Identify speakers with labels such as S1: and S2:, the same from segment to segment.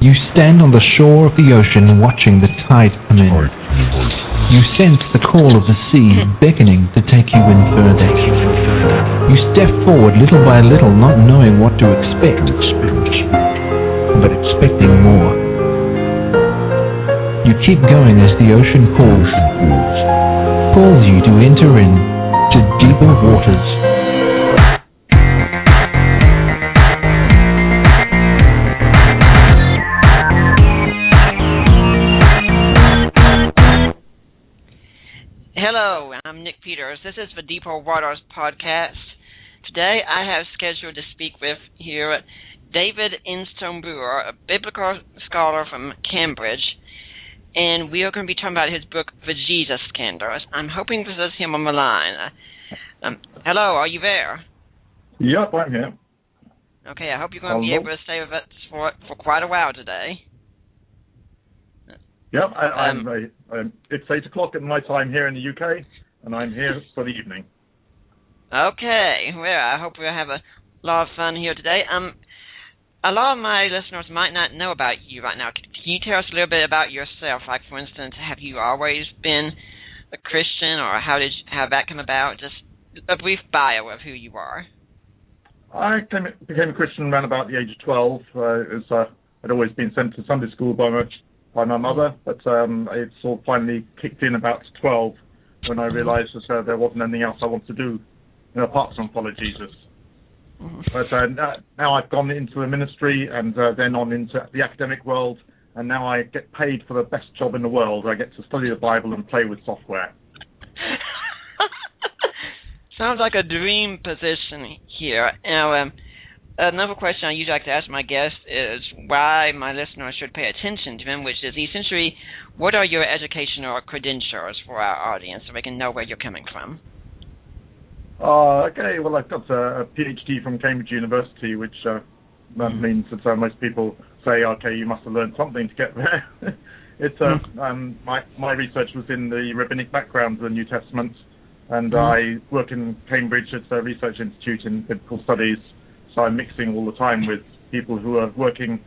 S1: You stand on the shore of the ocean watching the tide come in. You sense the call of the sea beckoning to take you in further. You step forward little by little, not knowing what to expect, but expecting more. You keep going as the ocean calls you to enter in to deeper waters.
S2: Hello, I'm Nick Peters. This is the Deeper Waters podcast. Today I have scheduled to speak with here David Instone-Brewer, a biblical scholar from Cambridge, and we are going to be talking about his book, The Jesus Scandals. I'm hoping this is him on the line. Hello, are you there?
S3: Yep, I'm here.
S2: Okay, I hope you're going to be able to stay with us for quite a while today.
S3: Yep, it's 8 o'clock at my time here in the UK, and I'm here for the evening.
S2: Okay, well, I hope we'll have a lot of fun here today. A lot of my listeners might not know about you right now. Can you tell us a little bit about yourself? Like, for instance, have you always been a Christian, or how that come about? Just a brief bio of who you are.
S3: I became a Christian around about the age of 12. I'd always been sent to Sunday school by my mother, but it sort of finally kicked in about 12 when I realized that there wasn't anything else I wanted to do apart from follow Jesus. But now I've gone into the ministry and then on into the academic world, and now I get paid for the best job in the world. I get to study the Bible and play with software.
S2: Sounds like a dream position here. Now, another question I usually like to ask my guests is why my listeners should pay attention to them, which is essentially, what are your educational credentials for our audience so they can know where you're coming from?
S3: Okay, well, I've got a PhD from Cambridge University, which means that most people say, okay, you must have learned something to get there. My research was in the rabbinic background of the New Testament, and I work in Cambridge. It's a research institute in biblical studies, so I'm mixing all the time with people who are working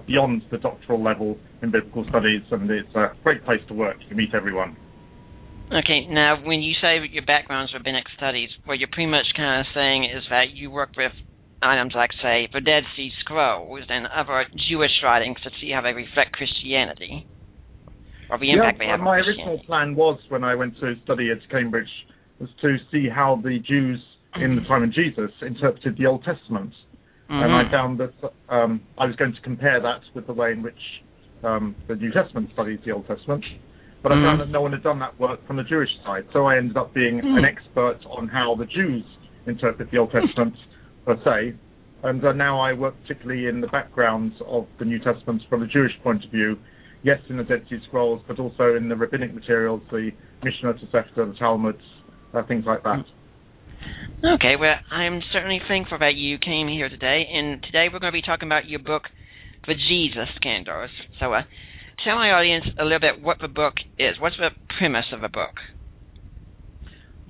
S3: beyond the doctoral level in biblical studies, and it's a great place to work. You meet everyone.
S2: Okay, now when you say that your background's rabbinic studies, what you're pretty much kind of saying is that you work with items like, say, the Dead Sea Scrolls and other Jewish writings to see how they reflect Christianity, or the impact they have on Christianity.
S3: My original plan was, when I went to study at Cambridge, was to see how the Jews in the time of Jesus interpreted the Old Testament. And I found that I was going to compare that with the way in which the New Testament studies the Old Testament. But I found that no one had done that work from the Jewish side. So I ended up being an expert on how the Jews interpret the Old Testament, per se. And now I work particularly in the background of the New Testament from a Jewish point of view. Yes, in the Dead Sea Scrolls, but also in the rabbinic materials, the Mishnah, Tosefta, the Talmud, things like that.
S2: Okay, well, I'm certainly thankful that you came here today. And today we're going to be talking about your book, The Jesus Scandals. So, tell my audience a little bit what the book is. What's the premise of the book?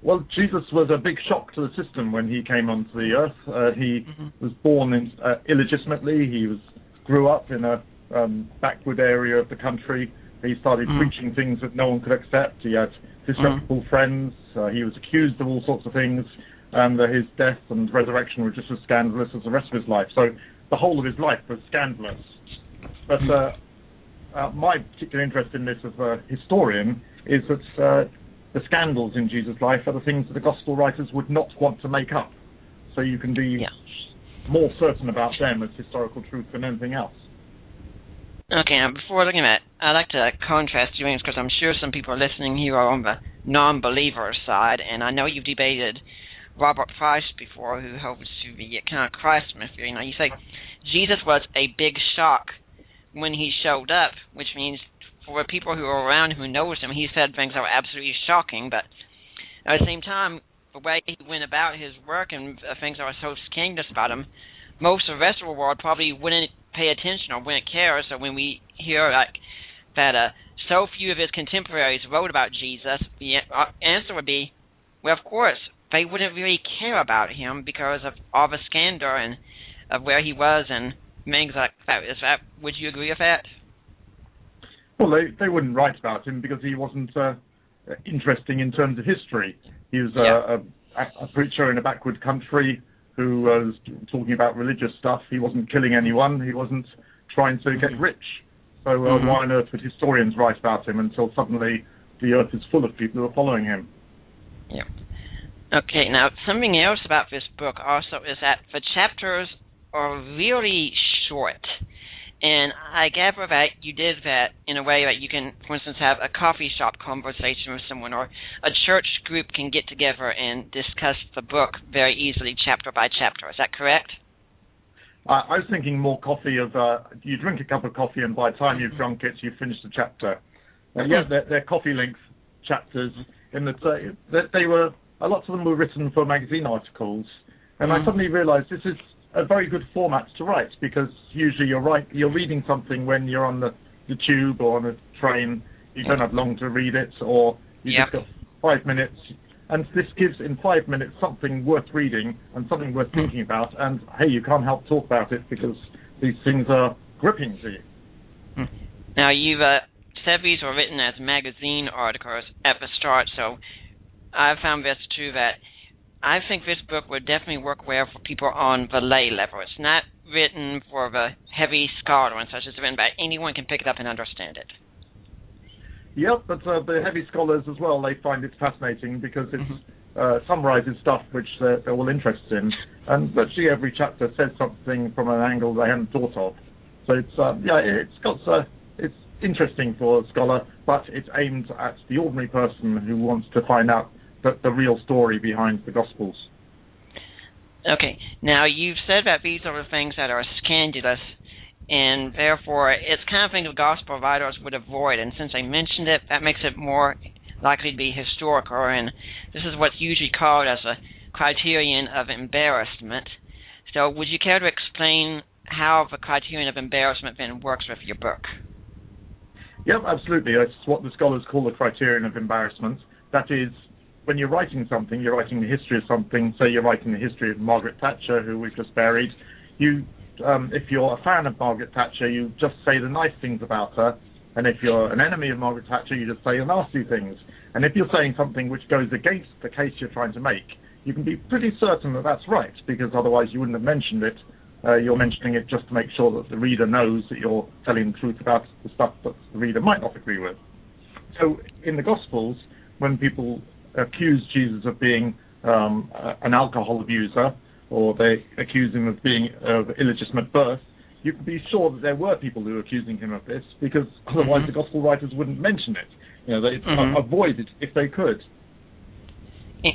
S3: Well, Jesus was a big shock to the system when he came onto the earth. He was born illegitimately. He grew up in a backward area of the country. He started preaching things that no one could accept. He had disreputable friends. He was accused of all sorts of things. And his death and resurrection were just as scandalous as the rest of his life. So the whole of his life was scandalous. But my particular interest in this as a historian is that the scandals in Jesus' life are the things that the gospel writers would not want to make up. So you can be more certain about them as historical truth than anything else.
S2: Okay, now before looking at it, I'd like to contrast your things because I'm sure some people listening here are on the non-believer side, and I know you've debated Robert Price before, who holds to the kind of Christ myth. You know, you say Jesus was a big shock when he showed up, which means for people who are around who knows him, he said things that were absolutely shocking, but at the same time, the way he went about his work and things that were so scandalous about him, most of the rest of the world probably wouldn't pay attention or wouldn't care. So when we hear like that so few of his contemporaries wrote about Jesus, the answer would be, well, of course, they wouldn't really care about him because of all the scandal and of where he was and things like that. Would you agree with that?
S3: Well, they wouldn't write about him because he wasn't interesting in terms of history. He was a preacher in a backward country who was talking about religious stuff. He wasn't killing anyone. He wasn't trying to get rich. So why on earth would historians write about him until suddenly the earth is full of people who are following him?
S2: Yeah. Okay, now something else about this book also is that the chapters are really short. And I gather that you did that in a way that you can, for instance, have a coffee shop conversation with someone, or a church group can get together and discuss the book very easily, chapter by chapter. Is that correct?
S3: I was thinking more coffee of, you drink a cup of coffee and by the time you've drunk it, you've finished the chapter. They're coffee-length chapters in that they were, lots of them were written for magazine articles. And I suddenly realized this is a very good format to write, because usually you're reading something when you're on the tube or on a train. You don't have long to read it, or you just got 5 minutes. And this gives, in 5 minutes, something worth reading and something worth thinking about. And, hey, you can't help talk about it because these things are gripping to you.
S2: Now, you've said these were written as magazine articles at the start, so I found this too, that I think this book would definitely work well for people on the lay level. It's not written for the heavy scholar and such. It's written by anyone can pick it up and understand it.
S3: Yep, but the heavy scholars as well, they find it fascinating because it summarizes stuff which they're all interested in. And virtually every chapter says something from an angle they hadn't thought of. So it's interesting for a scholar, but it's aimed at the ordinary person who wants to find out the real story behind the Gospels.
S2: Okay, now you've said that these are the things that are scandalous, and therefore it's kind of thing the gospel writers would avoid, and since I mentioned it, that makes it more likely to be historical, and this is what's usually called as a criterion of embarrassment. So would you care to explain how the criterion of embarrassment then works with your book?
S3: Yep, absolutely. That's what the scholars call the criterion of embarrassment. That is, when you're writing something, you're writing the history of something. Say you're writing the history of Margaret Thatcher, who we've just buried. If you're a fan of Margaret Thatcher, you just say the nice things about her. And if you're an enemy of Margaret Thatcher, you just say the nasty things. And if you're saying something which goes against the case you're trying to make, you can be pretty certain that that's right, because otherwise you wouldn't have mentioned it. You're mentioning it just to make sure that the reader knows that you're telling the truth about the stuff that the reader might not agree with. So in the Gospels, when people accuse Jesus of being an alcohol abuser, or they accuse him of being of illegitimate birth, you can be sure that there were people who were accusing him of this, because otherwise the Gospel writers wouldn't mention it. They'd avoid it if they could.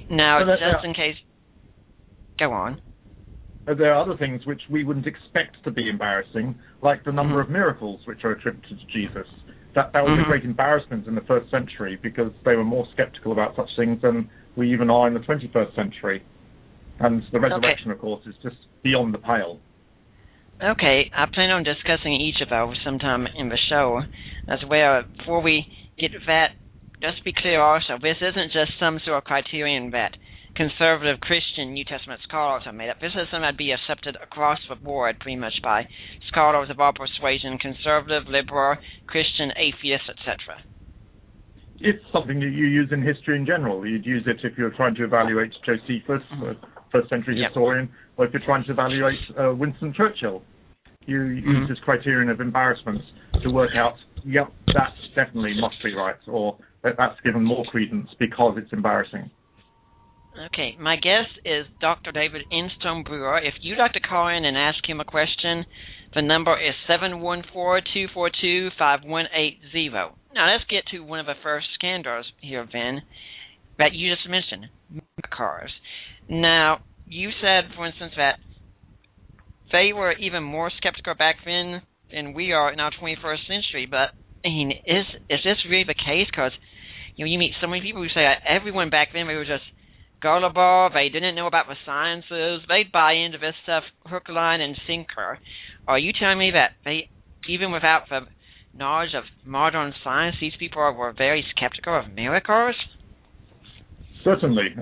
S2: Now, just in case... Go on.
S3: There are other things which we wouldn't expect to be embarrassing, like the number of miracles which are attributed to Jesus. That was a great embarrassment in the first century, because they were more skeptical about such things than we even are in the 21st century. And the resurrection, of course, is just beyond the pale.
S2: Okay, I plan on discussing each of those sometime in the show as well. Before we get to that, just be clear also, this isn't just some sort of criterion that conservative Christian New Testament scholars have made up. This is something that'd be accepted across the board pretty much by scholars of all persuasion, conservative, liberal, Christian, atheist, etc.
S3: It's something that you use in history in general. You'd use it if you're trying to evaluate Josephus, a first-century historian, or if you're trying to evaluate Winston Churchill. You use this criterion of embarrassment to work out, yep, that definitely must be right, or that's given more credence because it's embarrassing.
S2: Okay, my guest is Dr. David Instone-Brewer. If you'd like to call in and ask him a question, the number is 714-242-5180. Now, let's get to one of the first scandals here, Vin, that you just mentioned, cars. Now, you said, for instance, that they were even more skeptical back then than we are in our 21st century, but, I mean, is this really the case? Because, you meet so many people who say that everyone back then, they were just gullible, they didn't know about the sciences, they'd buy into this stuff hook, line, and sinker. Are you telling me that they, even without the knowledge of modern science, these people were very skeptical of miracles?
S3: Certainly.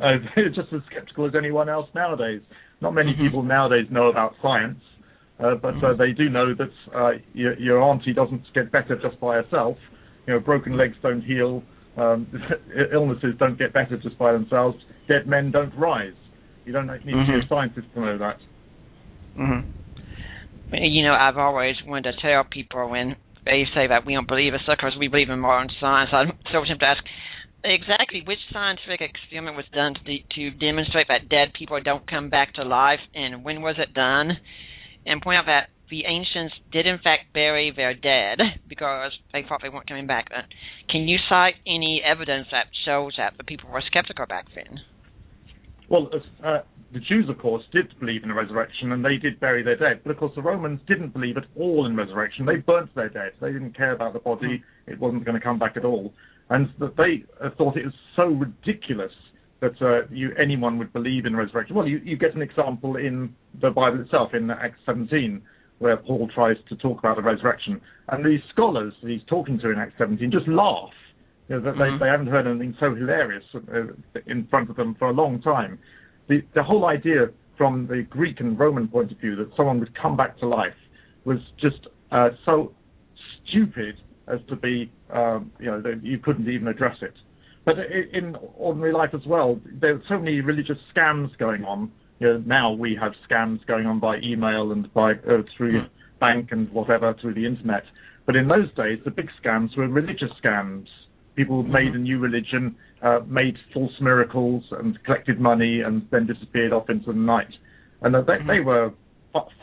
S3: Just as skeptical as anyone else nowadays. Not many people nowadays know about science. but they do know that your auntie doesn't get better just by herself. Broken legs don't heal. Illnesses don't get better just by themselves. Dead men don't rise. You don't need to be a scientist to know that.
S2: I've always wanted to tell people when they say that we don't believe in suckers, we believe in modern science. I'm so tempted to ask, exactly which scientific experiment was done to demonstrate that dead people don't come back to life, and when was it done? And point out that the ancients did in fact bury their dead because they thought they weren't coming back. Can you cite any evidence that shows that the people were skeptical back then?
S3: Well, the Jews, of course, did believe in the resurrection, and they did bury their dead. But, of course, the Romans didn't believe at all in resurrection. They burnt their dead. They didn't care about the body. It wasn't going to come back at all. And they thought it was so ridiculous that anyone would believe in resurrection. Well, you get an example in the Bible itself, in Acts 17, where Paul tries to talk about the resurrection. And these scholars that he's talking to in Acts 17 just laugh. They haven't heard anything so hilarious in front of them for a long time. The whole idea from the Greek and Roman point of view that someone would come back to life was just so stupid as to be, that you couldn't even address it. But in ordinary life as well, there are so many religious scams going on. Now we have scams going on by email and by through your bank and whatever, through the internet. But in those days, the big scams were religious scams. People made a new religion, made false miracles and collected money and then disappeared off into the night. And they were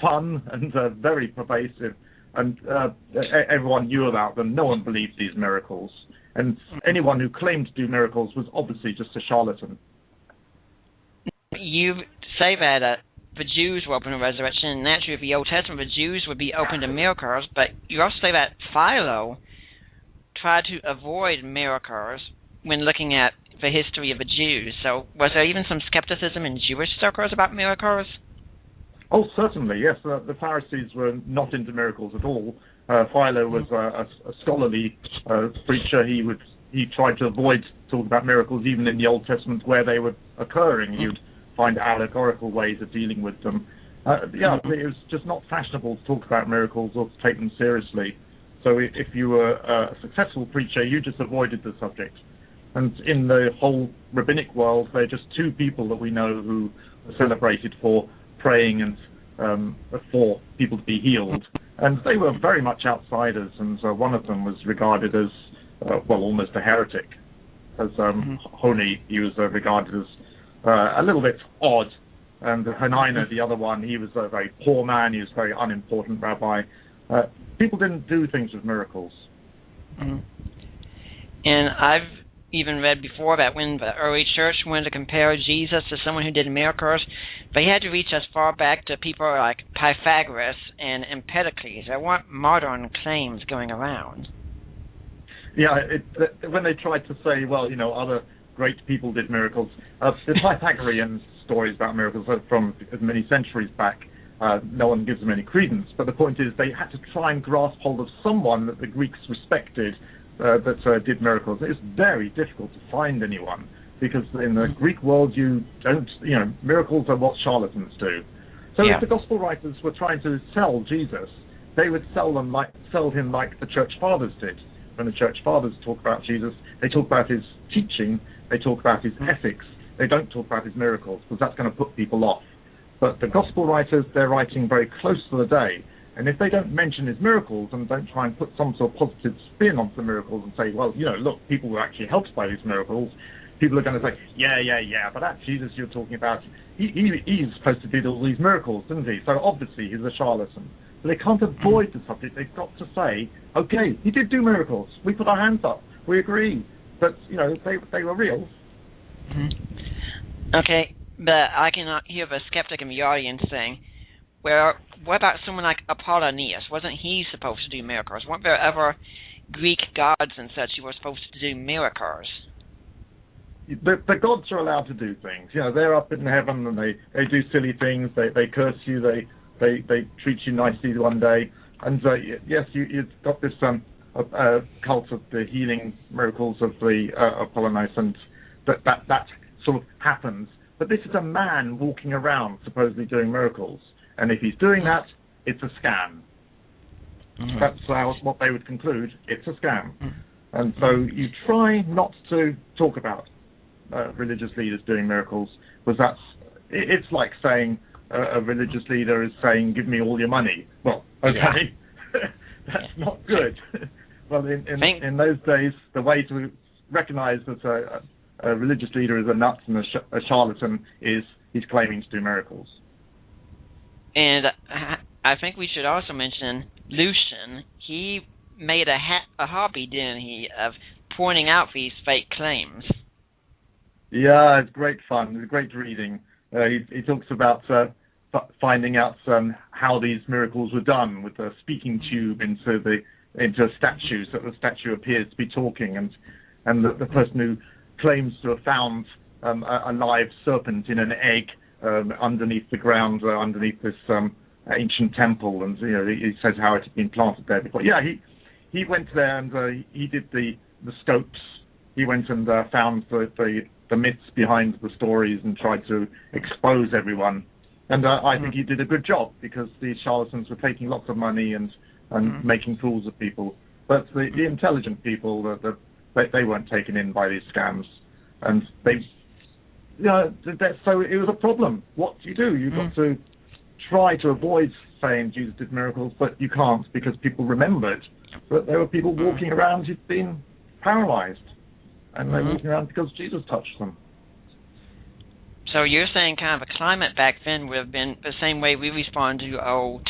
S3: fun and very pervasive, and everyone knew about them. No one believed these miracles. And anyone who claimed to do miracles was obviously just a charlatan.
S2: You say that the Jews were open to resurrection, and naturally, the Old Testament, the Jews would be open to miracles, but you also say that Philo tried to avoid miracles when looking at the history of the Jews. So was there even some skepticism in Jewish circles about miracles?
S3: Oh, certainly, yes. The Pharisees were not into miracles at all. Philo was a scholarly preacher. He tried to avoid talking about miracles even in the Old Testament where they were occurring. You'd find allegorical ways of dealing with them. It was just not fashionable to talk about miracles or to take them seriously. So if you were a successful preacher, you just avoided the subject. And in the whole rabbinic world, there are just two people that we know who are celebrated for praying and for people to be healed. And they were very much outsiders, and one of them was regarded as, almost a heretic. As Honi, he was regarded as a little bit odd. And Hanina, the other one, he was a very poor man, he was a very unimportant rabbi. People didn't do things with miracles.
S2: And I've even read before that when the early church wanted to compare Jesus to someone who did miracles, they had to reach as far back to people like Pythagoras and Empedocles. There weren't modern claims going around.
S3: Yeah, when they tried to say, other great people did miracles, the Pythagorean stories about miracles are from as many centuries back. No one gives them any credence, but the point is they had to try and grasp hold of someone that the Greeks respected that did miracles. It's very difficult to find anyone because in the Greek world miracles are what charlatans do. So if the gospel writers were trying to sell Jesus, they would sell him like the church fathers did. When the church fathers talk about Jesus, they talk about his teaching, they talk about his ethics, they don't talk about his miracles because that's going to put people off. But the gospel writers, they're writing very close to the day. And if they don't mention his miracles and don't try and put some sort of positive spin onto the miracles and say, look, people were actually helped by these miracles, people are going to say, yeah, but that Jesus you're talking about, he's supposed to do all these miracles, didn't he? So obviously he's a charlatan. But they can't avoid the subject. They've got to say, okay, he did do miracles. We put our hands up. We agree. But, they were real.
S2: Okay. But I can hear the skeptic in the audience saying, well, what about someone like Apollonius? Wasn't he supposed to do miracles? Weren't there ever Greek gods and such who were supposed to do miracles?
S3: The gods are allowed to do things. They're up in heaven and they do silly things. They curse you. They treat you nicely one day. And yes, you've got this cult of the healing miracles of the Apollonius, and that sort of happens. But this is a man walking around supposedly doing miracles. And if he's doing that, it's a scam.
S2: Mm-hmm.
S3: That's what they would conclude. It's a scam. And so you try not to talk about religious leaders doing miracles, because it's like saying a religious leader is saying, give me all your money. Well, okay, that's not good. Well, in those days, the way to recognize that a religious leader is a nut and a charlatan is he's claiming to do miracles.
S2: And I think we should also mention Lucian. He made a hobby, didn't he, of pointing out these fake claims.
S3: Yeah, it's great fun. It's great reading. He talks about finding out how these miracles were done with a speaking tube into a statue, so the statue appears to be talking, and the person who claims to have found a live serpent in an egg underneath the ground, underneath this ancient temple, and he says how it had been planted there before. Yeah, he went there and he did the scopes. He went and found the myths behind the stories and tried to expose everyone. And I think he did a good job, because the charlatans were taking lots of money and making fools of people. But the intelligent people, they weren't taken in by these scams. And so it was a problem. What do? You've got to try to avoid saying Jesus did miracles, but you can't, because people remembered that there were people walking around who'd been paralyzed. And they were walking around because Jesus touched them.
S2: So you're saying kind of a climate back then would have been the same way we respond to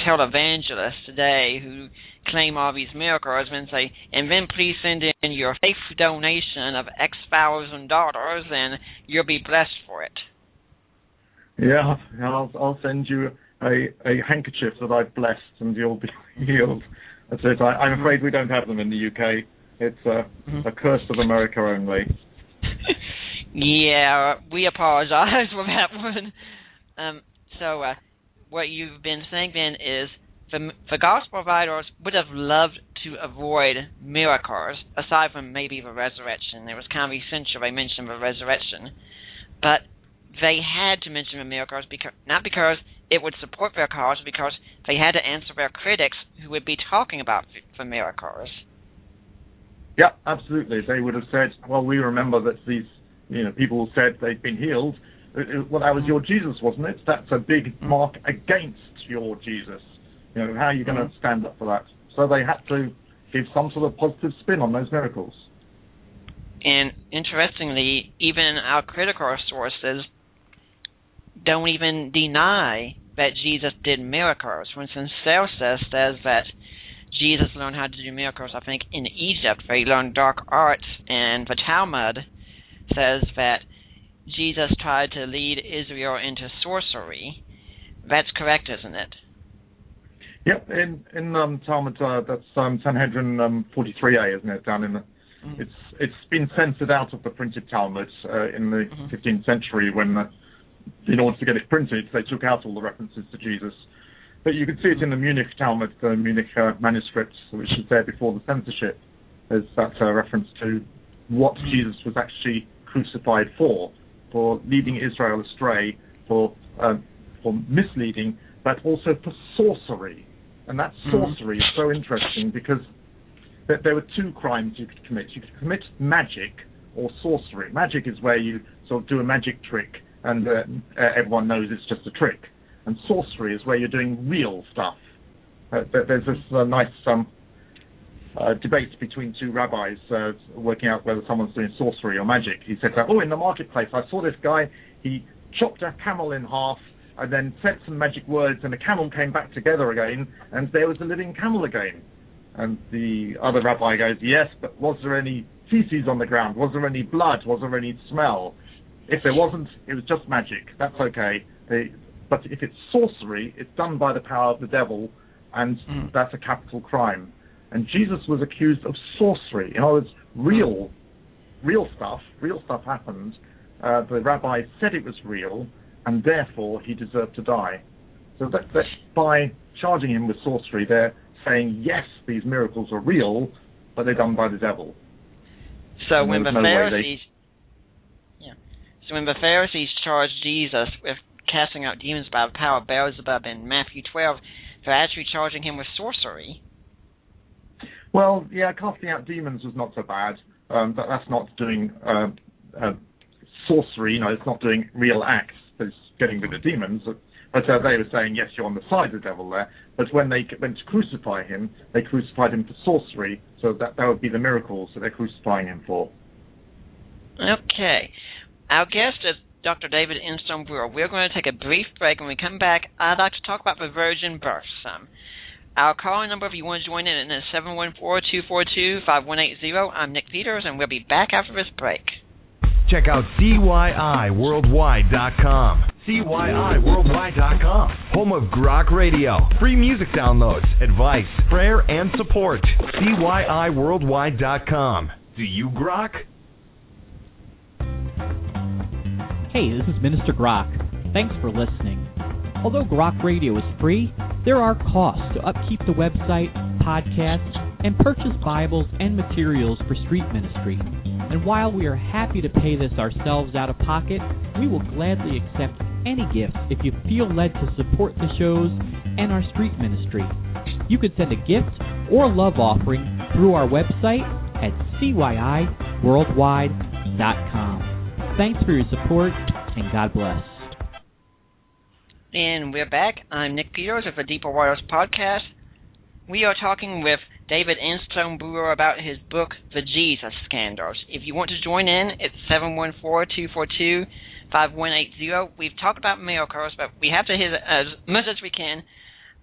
S2: televangelists today who claim all these miracles and say, and then please send in your faith donation of X thousand dollars and you'll be blessed for it.
S3: Yeah, I'll send you a handkerchief that I've blessed and you'll be healed. That's it. I'm afraid we don't have them in the UK. It's a curse of America only.
S2: Yeah, we apologize for that one. So what you've been saying then is the gospel writers would have loved to avoid miracles, aside from maybe the resurrection. It was kind of essential they mentioned the resurrection. But they had to mention the miracles, not because it would support their cause, because they had to answer their critics who would be talking about the miracles.
S3: Yeah, absolutely. They would have said, well, we remember that these people said they'd been healed. Well, that was your Jesus, wasn't it? That's a big mark against your Jesus. How are you going to stand up for that? So they had to give some sort of positive spin on those miracles.
S2: And interestingly, even our critical sources don't even deny that Jesus did miracles. For instance, Celsus says that Jesus learned how to do miracles, I think, in Egypt, where he learned dark arts, and the Talmud says that Jesus tried to lead Israel into sorcery. That's correct, isn't it?
S3: Yep, in Talmud, that's Sanhedrin 43a, isn't it? Down in the, it's been censored out of the printed Talmud in the 15th century when, in order to get it printed, they took out all the references to Jesus. But you can see it in the Munich Talmud, the Munich manuscripts, which is there before the censorship. There's that reference to what Jesus was actually crucified for leading Israel astray, for misleading, but also for sorcery. And that sorcery is so interesting because there were two crimes you could commit. You could commit magic or sorcery. Magic is where you sort of do a magic trick and everyone knows it's just a trick. And sorcery is where you're doing real stuff. There's this nice debate between two rabbis working out whether someone's doing sorcery or magic. He said, in the marketplace, I saw this guy, he chopped a camel in half and then said some magic words and the camel came back together again and there was a living camel again. And the other rabbi goes, yes, but was there any feces on the ground? Was there any blood? Was there any smell? If there wasn't, it was just magic. That's okay. But if it's sorcery, it's done by the power of the devil, and that's a capital crime. And Jesus was accused of sorcery. In other words, real stuff happened. The rabbi said it was real, and therefore he deserved to die. So that by charging him with sorcery, they're saying, yes, these miracles are real, but they're done by the devil.
S2: So when the Pharisees charged Jesus with casting out demons by the power of Beelzebub in Matthew 12, they're actually charging him with sorcery.
S3: Well, yeah, casting out demons was not so bad. But that's not doing sorcery. It's not doing real acts. It's getting rid of demons. But they were saying, yes, you're on the side of the devil there. But when they went to crucify him, they crucified him for sorcery. So that would be the miracles that they're crucifying him for.
S2: Okay. Our guest is Dr. David Instone-Brewer. We're going to take a brief break. When we come back, I'd like to talk about the virgin birth some. Our calling number, if you want to join in, is 714-242-5180. I'm Nick Peters, and we'll be back after this break.
S4: Check out CYIWorldwide.com. CYIWorldwide.com. Home of Grok Radio. Free music downloads, advice, prayer, and support. CYIWorldwide.com. Do you grok?
S5: Hey, this is Minister Grok. Thanks for listening. Although Grok Radio is free, there are costs to upkeep the website, podcasts, and purchase Bibles and materials for street ministry. And while we are happy to pay this ourselves out of pocket, we will gladly accept any gift if you feel led to support the shows and our street ministry. You could send a gift or love offering through our website at CYIWorldwide.com. Thanks for your support, and God bless.
S2: And we're back. I'm Nick Peters of the Deeper Waters podcast. We are talking with David Instone-Brewer about his book, The Jesus Scandals. If you want to join in, it's 714-242-5180. We've talked about miracles, but we have to hit it as much as we can.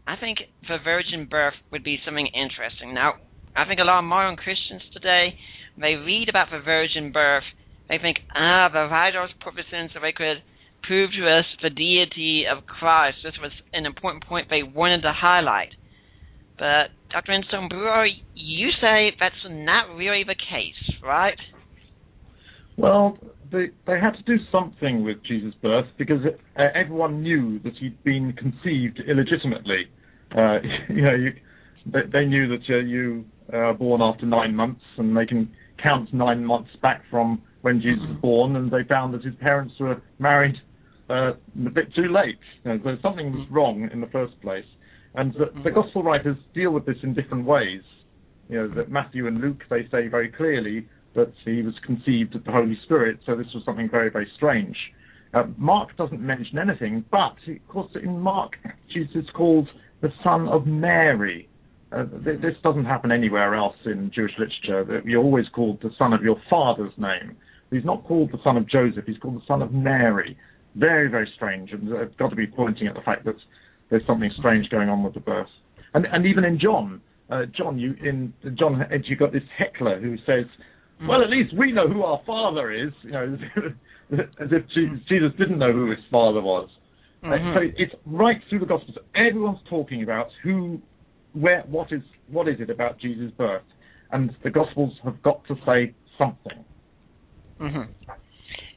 S2: I think the virgin birth would be something interesting. Now, I think a lot of modern Christians today, they read about the virgin birth, they think, the writers put this in so they could prove to us the deity of Christ. This was an important point they wanted to highlight. But, Dr. Instone-Brewer, you say that's not really the case, right?
S3: Well, they had to do something with Jesus' birth because everyone knew that he'd been conceived illegitimately. They knew that you are born after 9 months, and they can count 9 months back from when Jesus was born, and they found that his parents were married a bit too late. So something was wrong in the first place. And the Gospel writers deal with this in different ways. That Matthew and Luke, they say very clearly that he was conceived of the Holy Spirit, so this was something very, very strange. Mark doesn't mention anything, but, of course, in Mark, Jesus is called the son of Mary. This doesn't happen anywhere else in Jewish literature. You're always called the son of your father's name. He's not called the son of Joseph, he's called the son of Mary. Very, very strange, and I've got to be pointing at the fact that there's something strange going on with the birth. And even in John, you got this heckler who says, well, at least we know who our father is, as if Jesus didn't know who his father was. So it's right through the Gospels. Everyone's talking about what is it about Jesus' birth, and the Gospels have got to say something.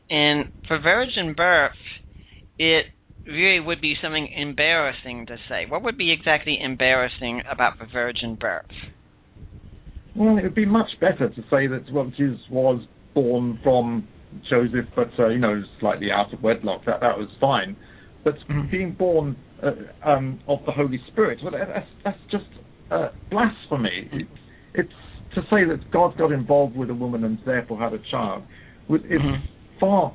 S2: And for virgin birth, it really would be something embarrassing to say. What would be exactly embarrassing about the virgin birth?
S3: Well, it would be much better to say that, Jesus was born from Joseph, but, slightly out of wedlock. That was fine. But being born of the Holy Spirit, that's just blasphemy. It's to say that God got involved with a woman and therefore had a child. It's far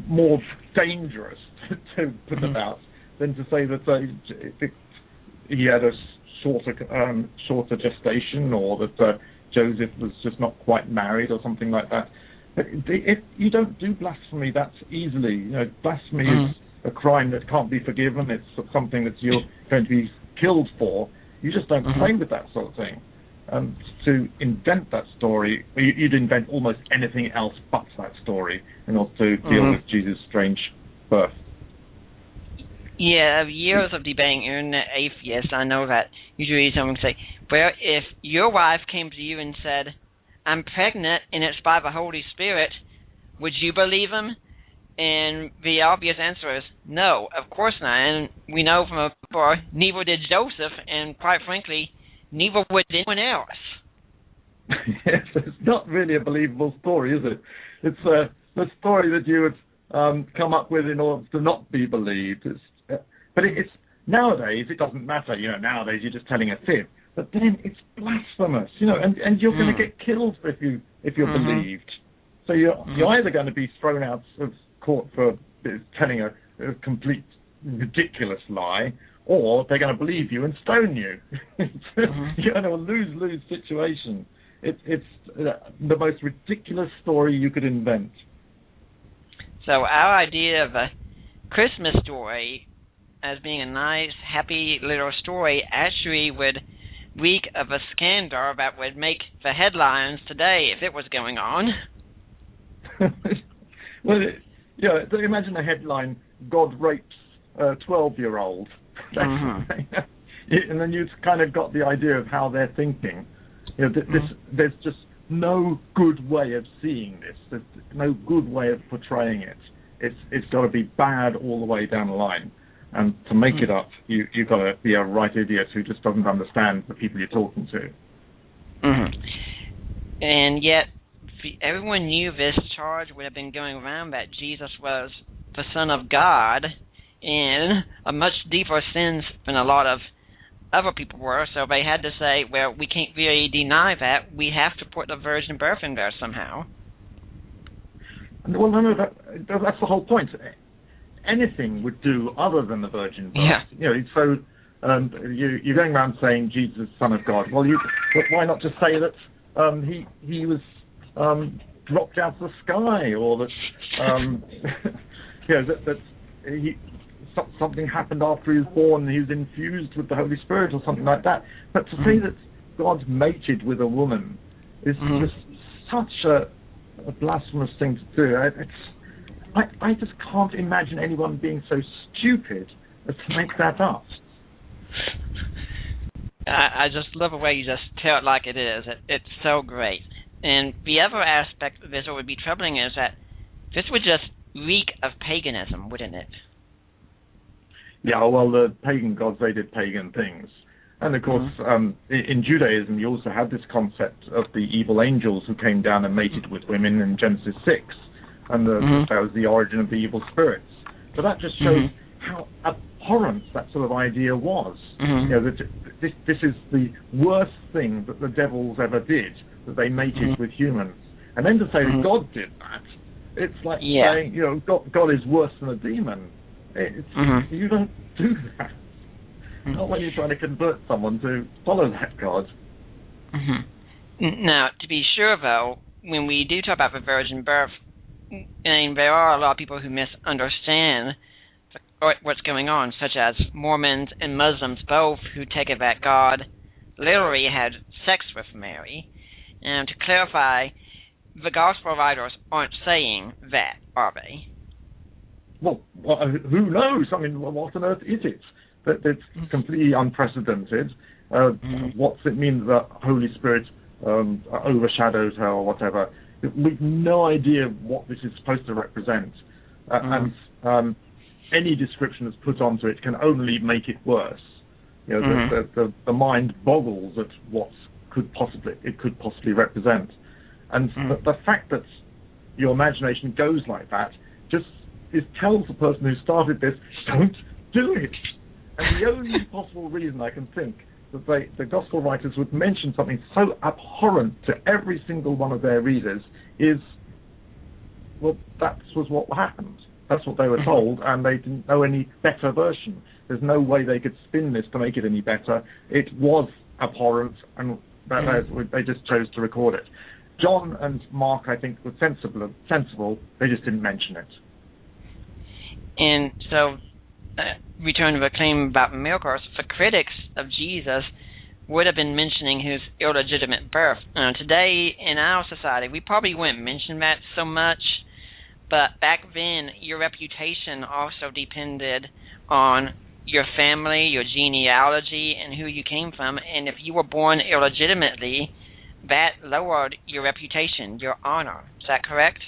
S3: more dangerous to put about than to say that he had a shorter gestation, or that Joseph was just not quite married, or something like that. You don't do blasphemy that easily. Blasphemy is a crime that can't be forgiven. It's something that you're going to be killed for. You just don't play with that sort of thing. To invent that story, you'd invent almost anything else but that story in order to deal with Jesus' strange birth.
S2: Yeah, years of debating internet atheists, I know that usually someone can say, well, if your wife came to you and said, I'm pregnant and it's by the Holy Spirit, would you believe him? And the obvious answer is no, of course not. And we know from before, neither did Joseph, and quite frankly, neither would anyone else.
S3: Yes, it's not really a believable story, is it? It's the story that you would come up with in order to not be believed. But it's nowadays it doesn't matter. Nowadays you're just telling a fib. But then it's blasphemous, and you're going to get killed if you're believed. So you're either going to be thrown out of court for telling a complete ridiculous lie, or they're going to believe you and stone you. You're in a lose-lose situation. It's the most ridiculous story you could invent.
S2: So our idea of a Christmas story as being a nice, happy little story actually would reek of a scandal that would make the headlines today if it was going on.
S3: Well, imagine a headline, God rapes a 12-year-old. And then you've kind of got the idea of how they're thinking. There's just no good way of seeing this. There's no good way of portraying it. It's got to be bad all the way down the line. And to make it up, you've got to be a right idiot who just doesn't understand the people you're talking to.
S2: And yet, everyone knew this charge would have been going around that Jesus was the Son of God in a much deeper sense than a lot of other people were, so they had to say, well, we can't really deny that. We have to put the virgin birth in there somehow.
S3: Well, no, that's the whole point. Anything would do other than the virgin birth.
S2: Yeah.
S3: So you're going around saying Jesus is Son of God. Well, why not just say that he was dropped out of the sky, or that that something happened after he was born and he was infused with the Holy Spirit or something like that. But to say that God mated with a woman is just such a blasphemous thing to do. I just can't imagine anyone being so stupid as to make that up.
S2: I just love the way you just tell it like it is. It's so great. And the other aspect of this that would be troubling is that this would just reek of paganism, wouldn't it?
S3: Yeah, well, the pagan gods, they did pagan things. And of course, in Judaism, you also had this concept of the evil angels who came down and mated with women in Genesis 6. And that was the origin of the evil spirits. But that just shows how abhorrent that sort of idea was. That this is the worst thing that the devils ever did, that they mated with humans. And then to say that God did that, it's like saying, God is worse than a demon. You don't do that. Not when you're trying to convert someone to follow that God.
S2: Now, to be sure, though, when we do talk about the virgin birth, there are a lot of people who misunderstand what's going on, such as Mormons and Muslims both, who take it that God literally had sex with Mary. And to clarify, the gospel writers aren't saying that, are they?
S3: Well, who knows? I mean, what on earth is it? It's completely unprecedented. What's it mean that the Holy Spirit overshadows her or whatever? We've no idea what this is supposed to represent. And any description that's put onto it can only make it worse. The mind boggles at what it could possibly represent. And the fact that your imagination goes like that just tells the person who started this, don't do it. And the only possible reason I can think that the gospel writers would mention something so abhorrent to every single one of their readers is, well, that was what happened. That's what they were told, and they didn't know any better version. There's no way they could spin this to make it any better. It was abhorrent, and they just chose to record it. John and Mark, I think, were sensible. They just didn't mention it.
S2: And so, return to the claim about miracles, the critics of Jesus would have been mentioning his illegitimate birth. Today, in our society, we probably wouldn't mention that so much, but back then, your reputation also depended on your family, your genealogy, and who you came from. And if you were born illegitimately, that lowered your reputation, your honor. Is that correct?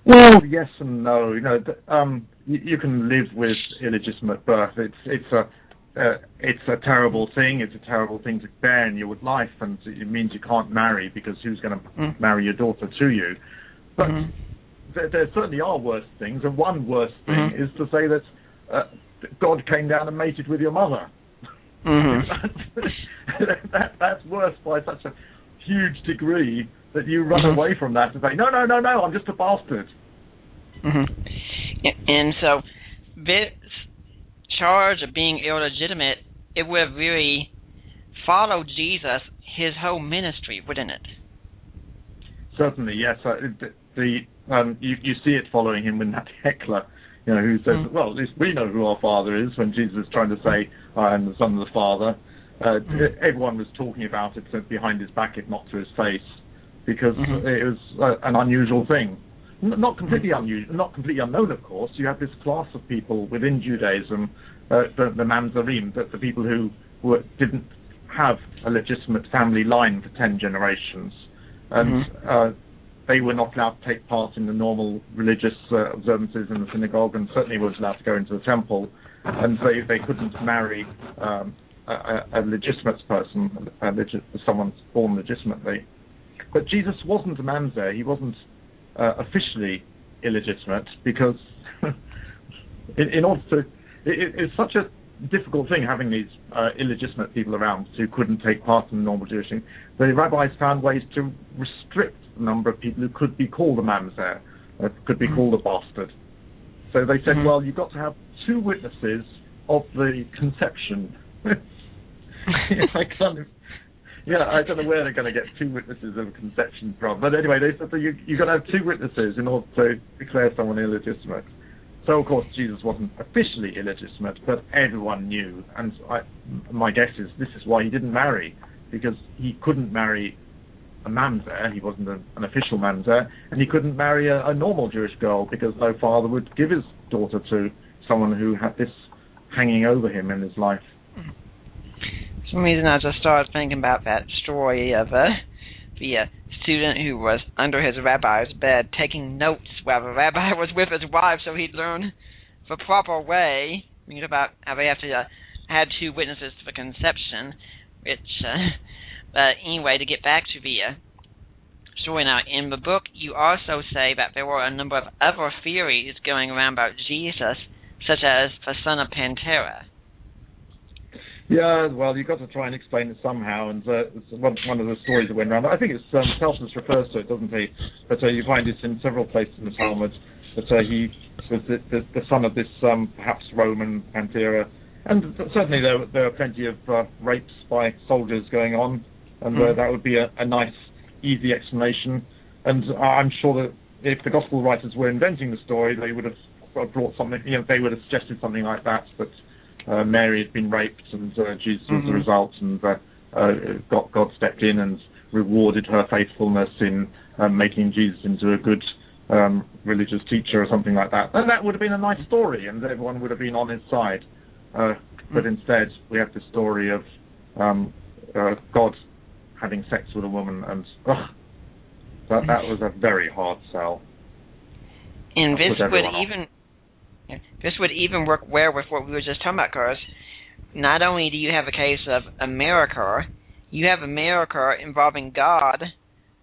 S3: Well, yes and no. You can live with illegitimate birth. It's a terrible thing. It's a terrible thing to bear in your life, and it means you can't marry because who's going to marry your daughter to you? But there certainly are worse things, and one worse thing is to say that God came down and mated with your mother. That's worse by such a huge degree that you run away from that and say, no, I'm just a bastard.
S2: Yeah, and so this charge of being illegitimate, it would have really followed Jesus his whole ministry, wouldn't it?
S3: Certainly, yes. You see it following him when that heckler, who says, well, at least we know who our Father is, when Jesus is trying to say, I am the Son of the Father. Everyone was talking about it behind his back, if not to his face, because it was an unusual thing. Not completely unusual, not completely unknown, of course. You have this class of people within Judaism, the Mamzerim, the people who didn't have a legitimate family line for 10 generations. And they were not allowed to take part in the normal religious observances in the synagogue, and certainly weren't allowed to go into the temple. And they couldn't marry a legitimate person, someone born legitimately. But Jesus wasn't a mamzer. He wasn't officially illegitimate, because in order to... It's such a difficult thing having these illegitimate people around who couldn't take part in the normal Jewish thing. The rabbis found ways to restrict the number of people who could be called a mamzer, could be called a bastard. So they said, well, you've got to have 2 witnesses of the conception. I don't know where they're going to get 2 witnesses of a conception from. But anyway, they said that you've got to have 2 witnesses in order to declare someone illegitimate. So, of course, Jesus wasn't officially illegitimate, but everyone knew. And my guess is this is why he didn't marry, because he couldn't marry a mamzer. He wasn't an official mamzer, and he couldn't marry a normal Jewish girl, because no father would give his daughter to someone who had this hanging over him in his life.
S2: For some reason, I just started thinking about that story of the student who was under his rabbi's bed taking notes while the rabbi was with his wife, so he'd learn the proper way. About how they have to had 2 witnesses to the conception, which, but anyway, to get back to the story now, in the book, you also say that there were a number of other theories going around about Jesus, such as the son of Pantera.
S3: Yeah, well, you've got to try and explain it somehow, and it's one of the stories that went around. I think it's Celsus refers to it, doesn't he? But you find it in several places in the Talmud, that he was the son of this perhaps Roman Pantera. And certainly there are plenty of rapes by soldiers going on, and that would be a nice, easy explanation. And I'm sure that if the gospel writers were inventing the story, they would have brought something, they would have suggested something like that Mary had been raped, and Jesus was the result, and God stepped in and rewarded her faithfulness in making Jesus into a good religious teacher or something like that. And that would have been a nice story, and everyone would have been on his side. But instead, we have the story of God having sex with a woman, and that was a very hard sell.
S2: And this would even work well with what we were just talking about, because not only do you have a case of a miracle, you have a miracle involving God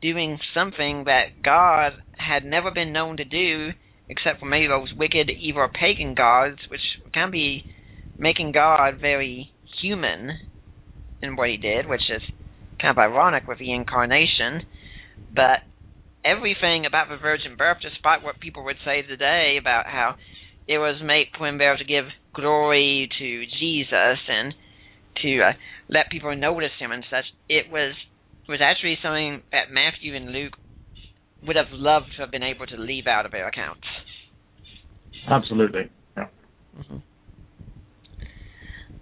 S2: doing something that God had never been known to do, except for maybe those wicked, evil pagan gods, which can be making God very human in what he did, which is kind of ironic with the incarnation. But everything about the virgin birth, despite what people would say today about how it was made for him to give glory to Jesus and to let people notice him and such, it was actually something that Matthew and Luke would have loved to have been able to leave out of their accounts.
S3: Absolutely, yeah.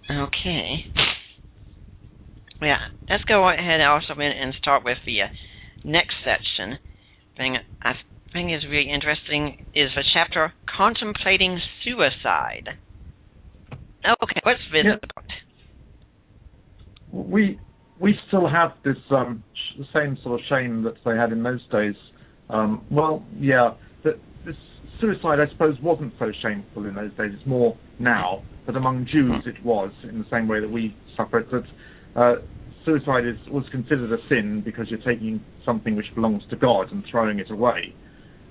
S2: Okay. Yeah, let's go ahead also and start with the next section. I think is really interesting is the chapter Contemplating Suicide. Okay, what's this about?
S3: We still have this the same sort of shame that they had in those days. This suicide, I suppose, wasn't so shameful in those days. It's more now, but among Jews it was, in the same way that we suffer it. That suicide was considered a sin because you're taking something which belongs to God and throwing it away.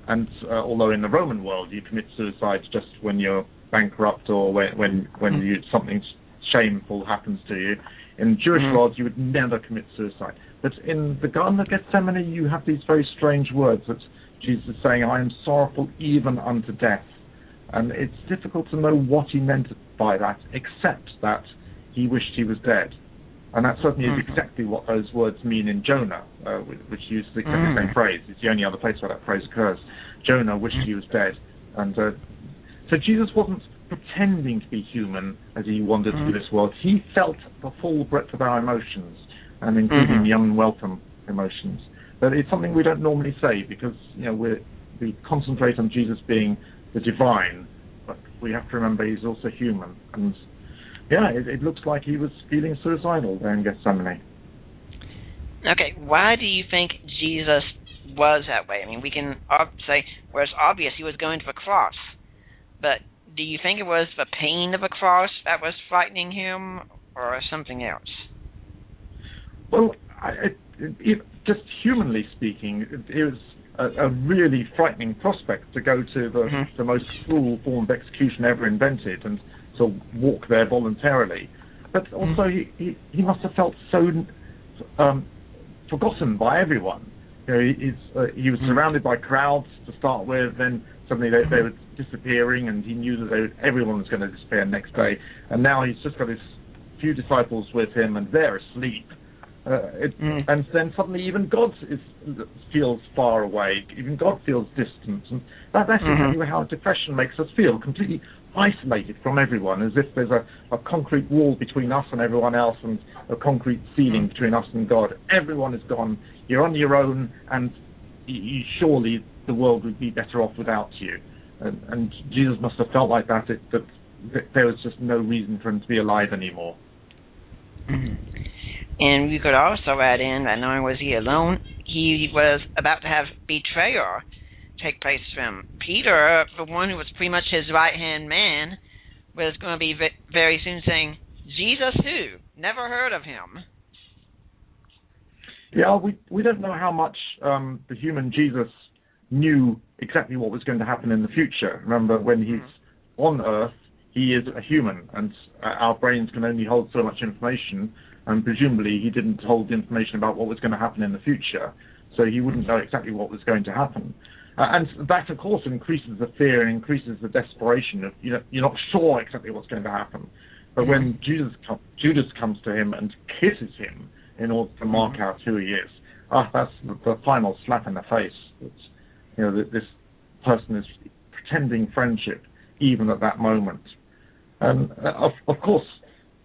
S3: And although in the Roman world you commit suicide just when you're bankrupt or when something shameful happens to you, in Jewish world you would never commit suicide. But in the Garden of Gethsemane you have these very strange words that Jesus is saying, I am sorrowful even unto death. And it's difficult to know what he meant by that, except that he wished he was dead. And that certainly is exactly what those words mean in Jonah, which uses exactly the same phrase. It's the only other place where that phrase occurs. Jonah wished he was dead. And so Jesus wasn't pretending to be human as he wandered through this world. He felt the full breadth of our emotions, and including the unwelcome emotions. But it's something we don't normally say because we concentrate on Jesus being the divine, but we have to remember he's also human. And it looks like he was feeling suicidal there in Gethsemane.
S2: Okay, why do you think Jesus was that way? I mean, we can say, well, it's obvious he was going to the cross, but do you think it was the pain of the cross that was frightening him, or something else?
S3: Well, just humanly speaking, it was a really frightening prospect to go to the most cruel form of execution ever invented and to walk there voluntarily. But also he must have felt so forgotten by everyone. He was surrounded by crowds to start with, then suddenly they were disappearing, and he knew that everyone was going to disappear next day. And now he's just got his few disciples with him, and they're asleep. And then suddenly even God feels far away. Even God feels distant. And that's exactly how depression makes us feel, completely isolated from everyone, as if there's a concrete wall between us and everyone else and a concrete ceiling between us and God. Everyone is gone. You're on your own, and surely the world would be better off without you. And Jesus must have felt like that there was just no reason for him to be alive anymore.
S2: And we could also add in that not only was he alone, he was about to have betrayal take place from Peter, the one who was pretty much his right-hand man, was going to be very soon saying, Jesus who? Never heard of him.
S3: Yeah, we don't know how much the human Jesus knew exactly what was going to happen in the future. Remember, when he's on Earth, he is a human, and our brains can only hold so much information, and presumably he didn't hold information about what was going to happen in the future, so he wouldn't know exactly what was going to happen. And that, of course, increases the fear and increases the desperation of, you're not sure exactly what's going to happen. But when Judas comes to him and kisses him in order to mark out who he is, that's the final slap in the face. That this person is pretending friendship even at that moment. And of course,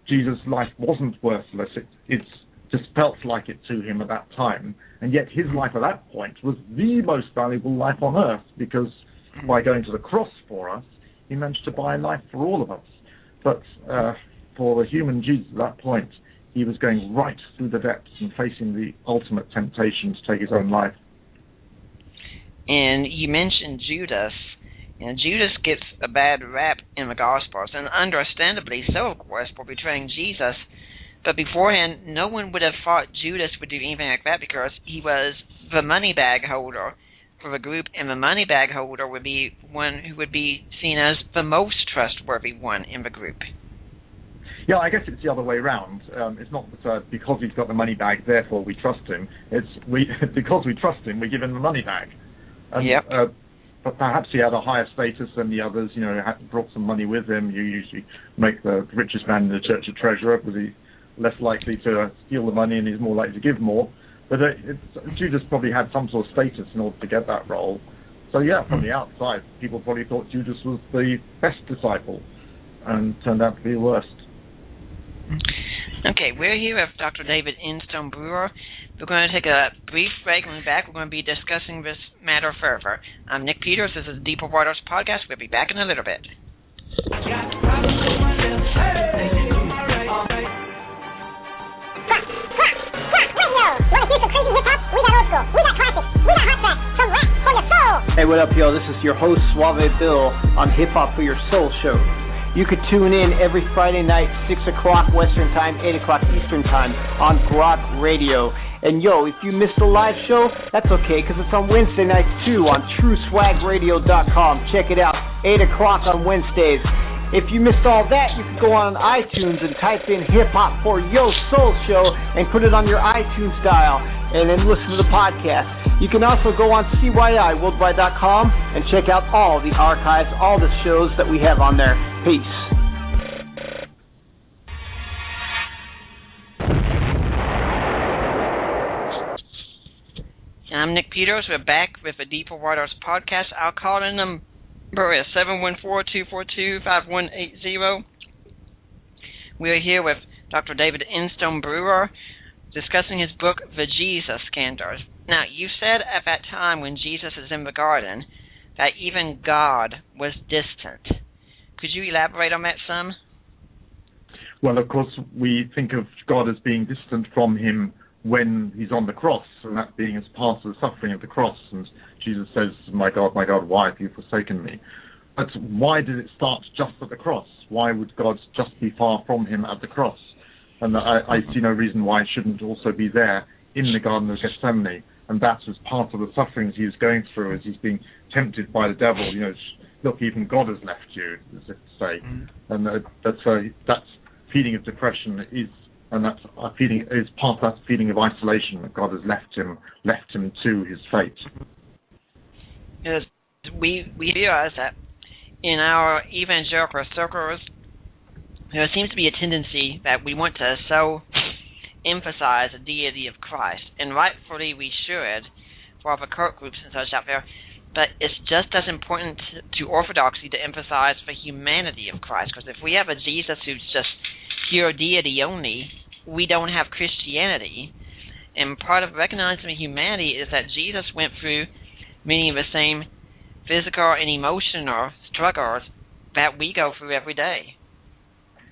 S3: Jesus' life wasn't worthless. It just felt like it to him at that time. And yet his life at that point was the most valuable life on earth, because by going to the cross for us, he managed to buy life for all of us. But for the human Jesus at that point, he was going right through the depths and facing the ultimate temptation to take his own life.
S2: And you mentioned Judas. Judas gets a bad rap in the Gospels, and understandably so, of course, for betraying Jesus. But beforehand, no one would have thought Judas would do anything like that, because he was the money bag holder for the group, and the money bag holder would be one who would be seen as the most trustworthy one in the group.
S3: Yeah, I guess it's the other way around. It's not that because he's got the money bag, therefore we trust him. It's because we trust him, we give him the money bag. And, but perhaps he had a higher status than the others. Had brought some money with him. You usually make the richest man in the church a treasurer, because he's less likely to steal the money and he's more likely to give more. But Judas probably had some sort of status in order to get that role. So yeah, from the outside, people probably thought Judas was the best disciple, and turned out to be the worst.
S2: Okay, we're here with Dr. David Instone-Brewer. We're going to take a brief break. When we're back, we're going to be discussing this matter further. I'm Nick Peters. This is Deeper Waters Podcast. We'll be back in a little bit.
S6: Hey, what up, y'all? This is your host, Suave Bill, on Hip Hop for Your Soul Show. You could tune in every Friday night, 6 o'clock Western Time, 8 o'clock Eastern Time on Grok Radio. And yo, if you missed the live show, that's okay, because it's on Wednesday nights too on TrueSwagRadio.com. Check it out, 8 o'clock on Wednesdays. If you missed all that, you can go on iTunes and type in Hip Hop for Yo Soul Show and put it on your iTunes dial and then listen to the podcast. You can also go on CYIWorldwide.com and check out all the archives, all the shows that we have on there. Peace.
S2: I'm Nick Peters. We're back with the Deeper Waters podcast. I'll call in number is 714-242-5180. We're here with Dr. David Instone-Brewer discussing his book, The Jesus Scandals. Now, you said at that time when Jesus is in the garden that even God was distant. Could you elaborate on that some?
S3: Well, of course, we think of God as being distant from him when he's on the cross, and that being as part of the suffering of the cross. And Jesus says, my God, why have you forsaken me? But why did it start just at the cross? Why would God just be far from him at the cross? And I see no reason why it shouldn't also be there in the Garden of Gethsemane. And that was part of the sufferings he was going through as he's being tempted by the devil. You know, look, even God has left you, as if to say. And that's feeling of depression is, and that's a feeling is part of that feeling of isolation that God has left him to his fate.
S2: Yes, we realize that in our evangelical circles, there seems to be a tendency that we want to so emphasize the deity of Christ, and rightfully we should for all the cult groups and such out there, but it's just as important to orthodoxy to emphasize the humanity of Christ, because if we have a Jesus who's just pure deity only, we don't have Christianity. And part of recognizing the humanity is that Jesus went through many of the same physical and emotional struggles that we go through every day.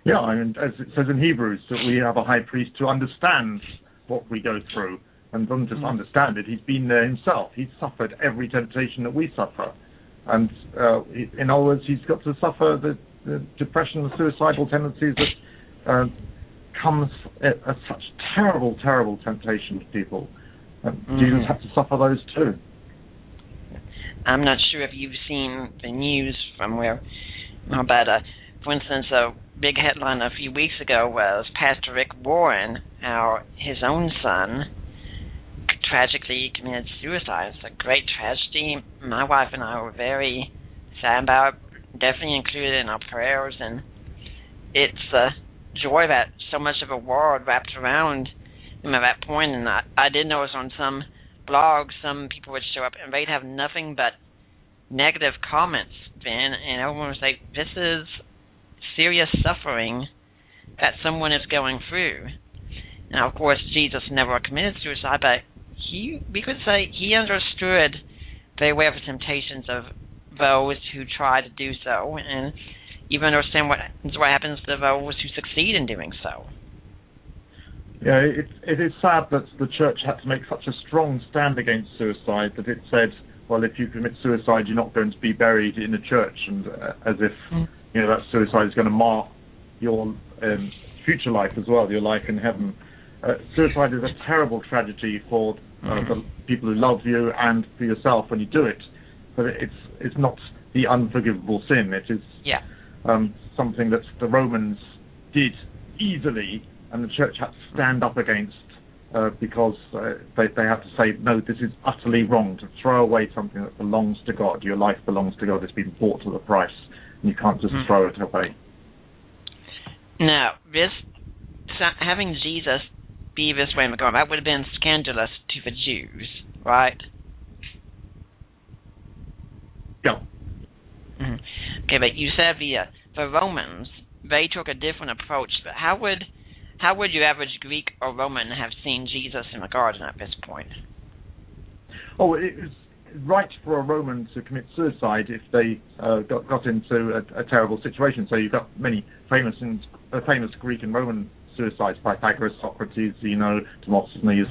S3: Yeah, and as it says in Hebrews, that we have a high priest who understands what we go through, and doesn't just understand it, he's been there himself. He's suffered every temptation that we suffer. And in other words, he's got to suffer the depression, the suicidal tendencies that comes as such terrible, terrible temptation to people. Jesus had to suffer those too.
S2: I'm not sure if you've seen the news from where, but for instance, a big headline a few weeks ago was Pastor Rick Warren, how his own son tragically committed suicide. It's a great tragedy. My wife and I were very sad about it, definitely included in our prayers, and it's a joy that so much of a world wrapped around him at that point. And I did notice on some blogs, some people would show up and they'd have nothing but negative comments then, and everyone would say, this is serious suffering that someone is going through. Now, of course, Jesus never committed suicide, but we could say he understood very well the temptations of those who try to do so, and even understand what happens to those who succeed in doing so.
S3: Yeah, it is sad that the church had to make such a strong stand against suicide that it said, well, if you commit suicide, you're not going to be buried in a church, and as if that suicide is going to mar your future life as well, your life in heaven. Suicide is a terrible tragedy for the people who love you and for yourself when you do it, but it's not the unforgivable sin. It is something that the Romans did easily, and the church had to stand up against because they had to say, no, this is utterly wrong, to throw away something that belongs to God. Your life belongs to God. It's been bought at a price, and you can't just throw it away.
S2: Now, having Jesus be this way in the garden, that would have been scandalous to the Jews, right?
S3: Yeah.
S2: Okay, but you said the Romans, they took a different approach. But how would your average Greek or Roman have seen Jesus in the garden at this point?
S3: Oh, it was right for a Roman to commit suicide if they got into a terrible situation. So you've got many famous Greek and Roman suicides: Pythagoras, Socrates, Demosthenes,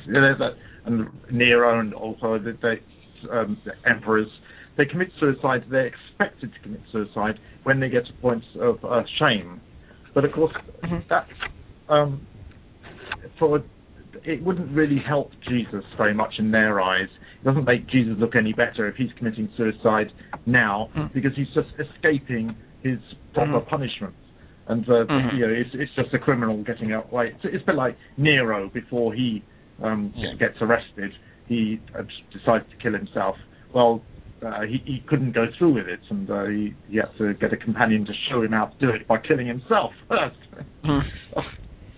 S3: and Nero, and also the emperors. they commit suicide, they're expected to commit suicide when they get to points of shame. But of course, that it wouldn't really help Jesus very much in their eyes. It doesn't make Jesus look any better if he's committing suicide now, because he's just escaping his proper punishment. And it's just a criminal getting away. It's a bit like Nero before he gets arrested. He decides to kill himself. Well, he couldn't go through with it, and he had to get a companion to show him how to do it by killing himself first.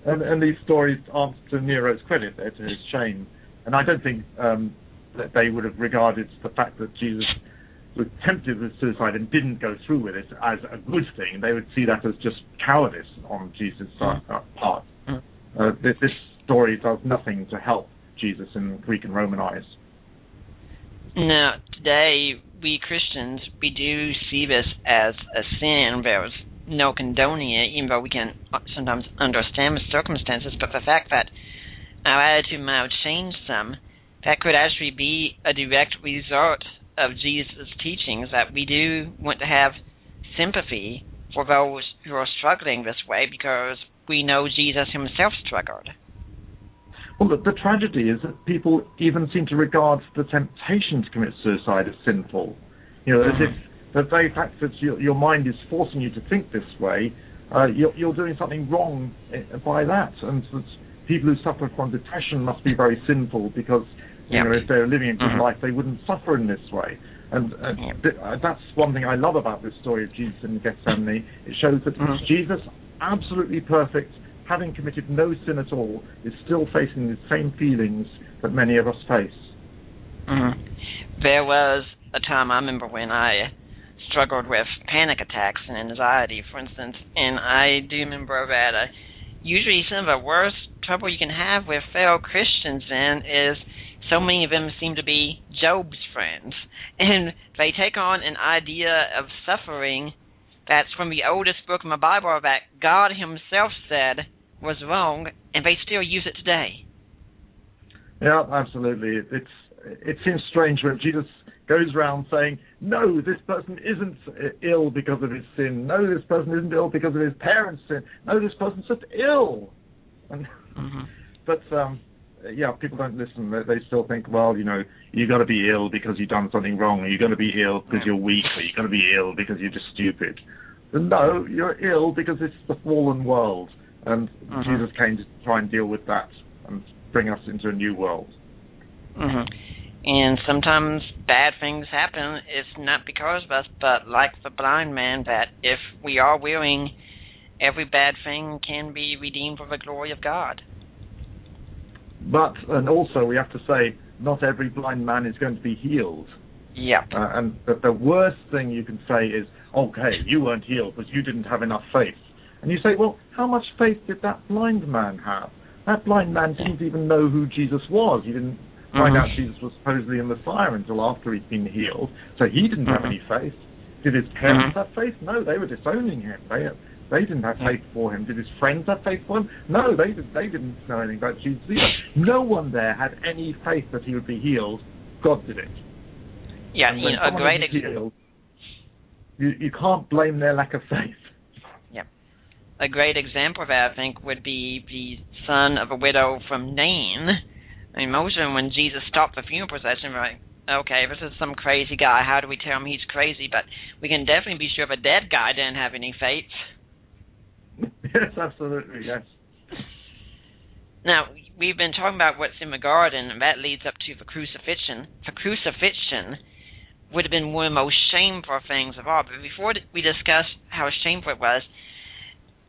S3: And these stories aren't to Nero's credit; they're to his shame. And I don't think that they would have regarded the fact that Jesus was tempted with suicide and didn't go through with it as a good thing. They would see that as just cowardice on Jesus' part. This story does nothing to help Jesus in Greek and Roman eyes.
S2: Now, today, we Christians, we do see this as a sin. There's no condoning it, even though we can sometimes understand the circumstances, but the fact that our attitude might have changed some, that could actually be a direct result of Jesus' teachings, that we do want to have sympathy for those who are struggling this way because we know Jesus himself struggled.
S3: Well, the tragedy is that people even seem to regard the temptation to commit suicide as sinful. As if the very fact that your mind is forcing you to think this way, you're doing something wrong by that. And that people who suffer from depression must be very sinful because if they're living a good life, they wouldn't suffer in this way. And that's one thing I love about this story of Jesus in Gethsemane. It shows that Jesus, absolutely perfect, having committed no sin at all, is still facing the same feelings that many of us face.
S2: There was a time I remember when I struggled with panic attacks and anxiety, for instance, and I do remember that usually some of the worst trouble you can have with fellow Christians then is so many of them seem to be Job's friends, and they take on an idea of suffering that's from the oldest book in the Bible that God himself said was wrong, and they still use it today.
S3: Yeah, absolutely. It seems strange when Jesus goes around saying, no, this person isn't ill because of his sin. No, this person isn't ill because of his parents' sin. No, this person's just ill. And, But people don't listen. They still think, well, you got to be ill because you've done something wrong, or you're going to be ill because you're weak, or you're going to be ill because you're just stupid. And no, you're ill because it's the fallen world. And Jesus came to try and deal with that and bring us into a new world.
S2: And sometimes bad things happen. It's not because of us, but like the blind man, that if we are willing, every bad thing can be redeemed for the glory of God.
S3: And also we have to say, not every blind man is going to be healed.
S2: Yeah.
S3: And the worst thing you can say is, okay, you weren't healed because you didn't have enough faith. And you say, well, how much faith did that blind man have? That blind man didn't even know who Jesus was. He didn't find out Jesus was supposedly a Messiah until after he'd been healed. So he didn't have any faith. Did his parents have faith? No, they were disowning him. They didn't have faith for him. Did his friends have faith for him? No, they didn't know anything about Jesus either. No one there had any faith that he would be healed. God did it.
S2: Yeah, a great
S3: example. You can't blame their lack of faith.
S2: Yeah. A great example of that, I think, would be the son of a widow from Nain. I mean, most of them, when Jesus stopped the funeral procession, were like, okay, this is some crazy guy. How do we tell him he's crazy? But we can definitely be sure the dead guy didn't have any faith.
S3: Yes, absolutely, yes.
S2: Now, we've been talking about what's in the garden, and that leads up to the crucifixion. The crucifixion would have been one of the most shameful things of all. But before we discuss how shameful it was,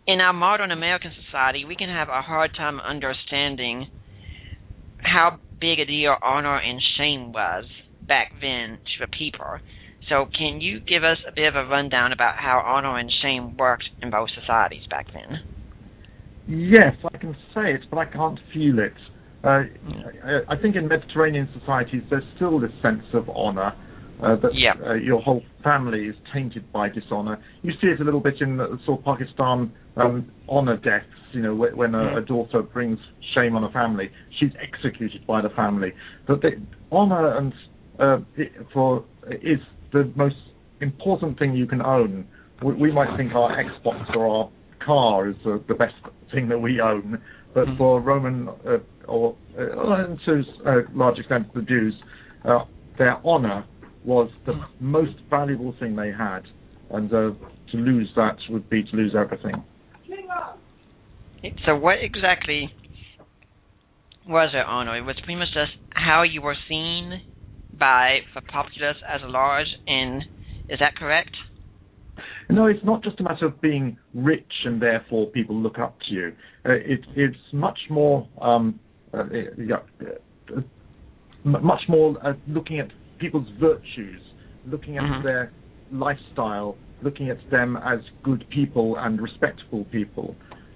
S2: in our modern American society, we can have a hard time understanding how big a deal honor and shame was back then to the people. So can you give us a bit of a rundown about how honor and shame worked in both societies back then?
S3: Yes, I can say it, but I can't feel it. I think in Mediterranean societies there's still this sense of honor, that your whole family is tainted by dishonor. You see it a little bit in sort of Pakistan honor deaths, when a daughter brings shame on a family, she's executed by the family. But the honor and is the most important thing you can own. We might think our Xbox or our car is the best thing that we own, but for Roman and to a large extent the Jews, their honor was the most valuable thing they had, and to lose that would be to lose everything.
S2: So what exactly was their honor? It was pretty much just how you were seen by the populace as a large, and is that correct?
S3: No, it's not just a matter of being rich and therefore people look up to you. It's much more looking at people's virtues, looking at their lifestyle, looking at them as good people and respectable people.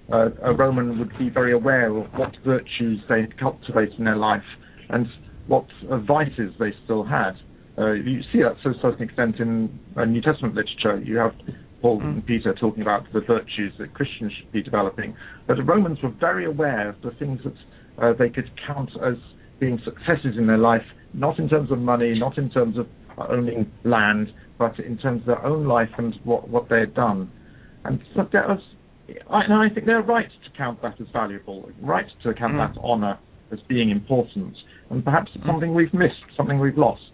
S3: A Roman would be very aware of what virtues they cultivate in their life and what vices they still had. You see that to a certain extent in New Testament literature. You have Paul and Peter talking about the virtues that Christians should be developing. But the Romans were very aware of the things that they could count as being successes in their life, not in terms of money, not in terms of owning land, but in terms of their own life and what they had done. And so I think they're right to count that as valuable, right to count that honor as being important. And perhaps it's something we've missed, something we've lost.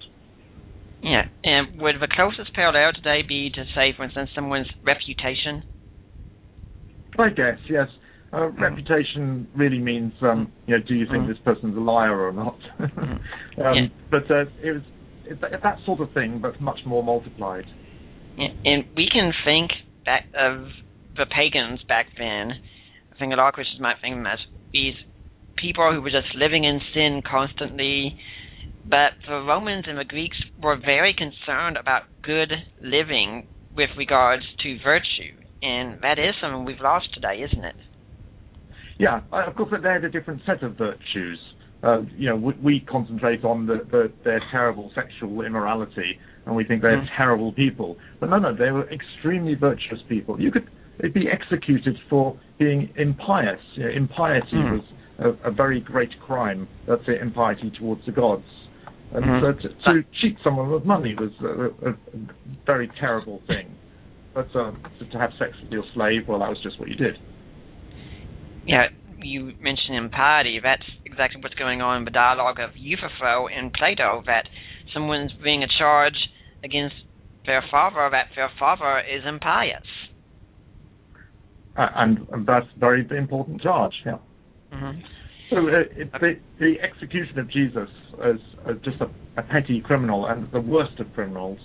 S2: Yeah, and would the closest parallel today be to say, for instance, someone's reputation?
S3: I guess, yes. Reputation really means, do you think this person's a liar or not? But it's that sort of thing, but much more multiplied.
S2: Yeah, and we can think back of the pagans back then. I think a lot of Christians might think of them as these people who were just living in sin constantly. But the Romans and the Greeks were very concerned about good living with regards to virtue. And that is something we've lost today, isn't it?
S3: Yeah, of course they had a different set of virtues. We concentrate on their terrible sexual immorality, and we think they're terrible people. But no, they were extremely virtuous people. They'd be executed for being impious. Impiety was a very great crime. That's it, impiety towards the gods. And so to cheat someone with money was a very terrible thing. But to have sex with your slave, well, that was just what you did.
S2: Yeah, you mentioned impiety. That's exactly what's going on in the dialogue of Euthyphro and Plato, that someone's bringing a charge against their father, that their father is impious.
S3: And that's a very important charge, yeah. So the execution of Jesus as just a petty criminal and the worst of criminals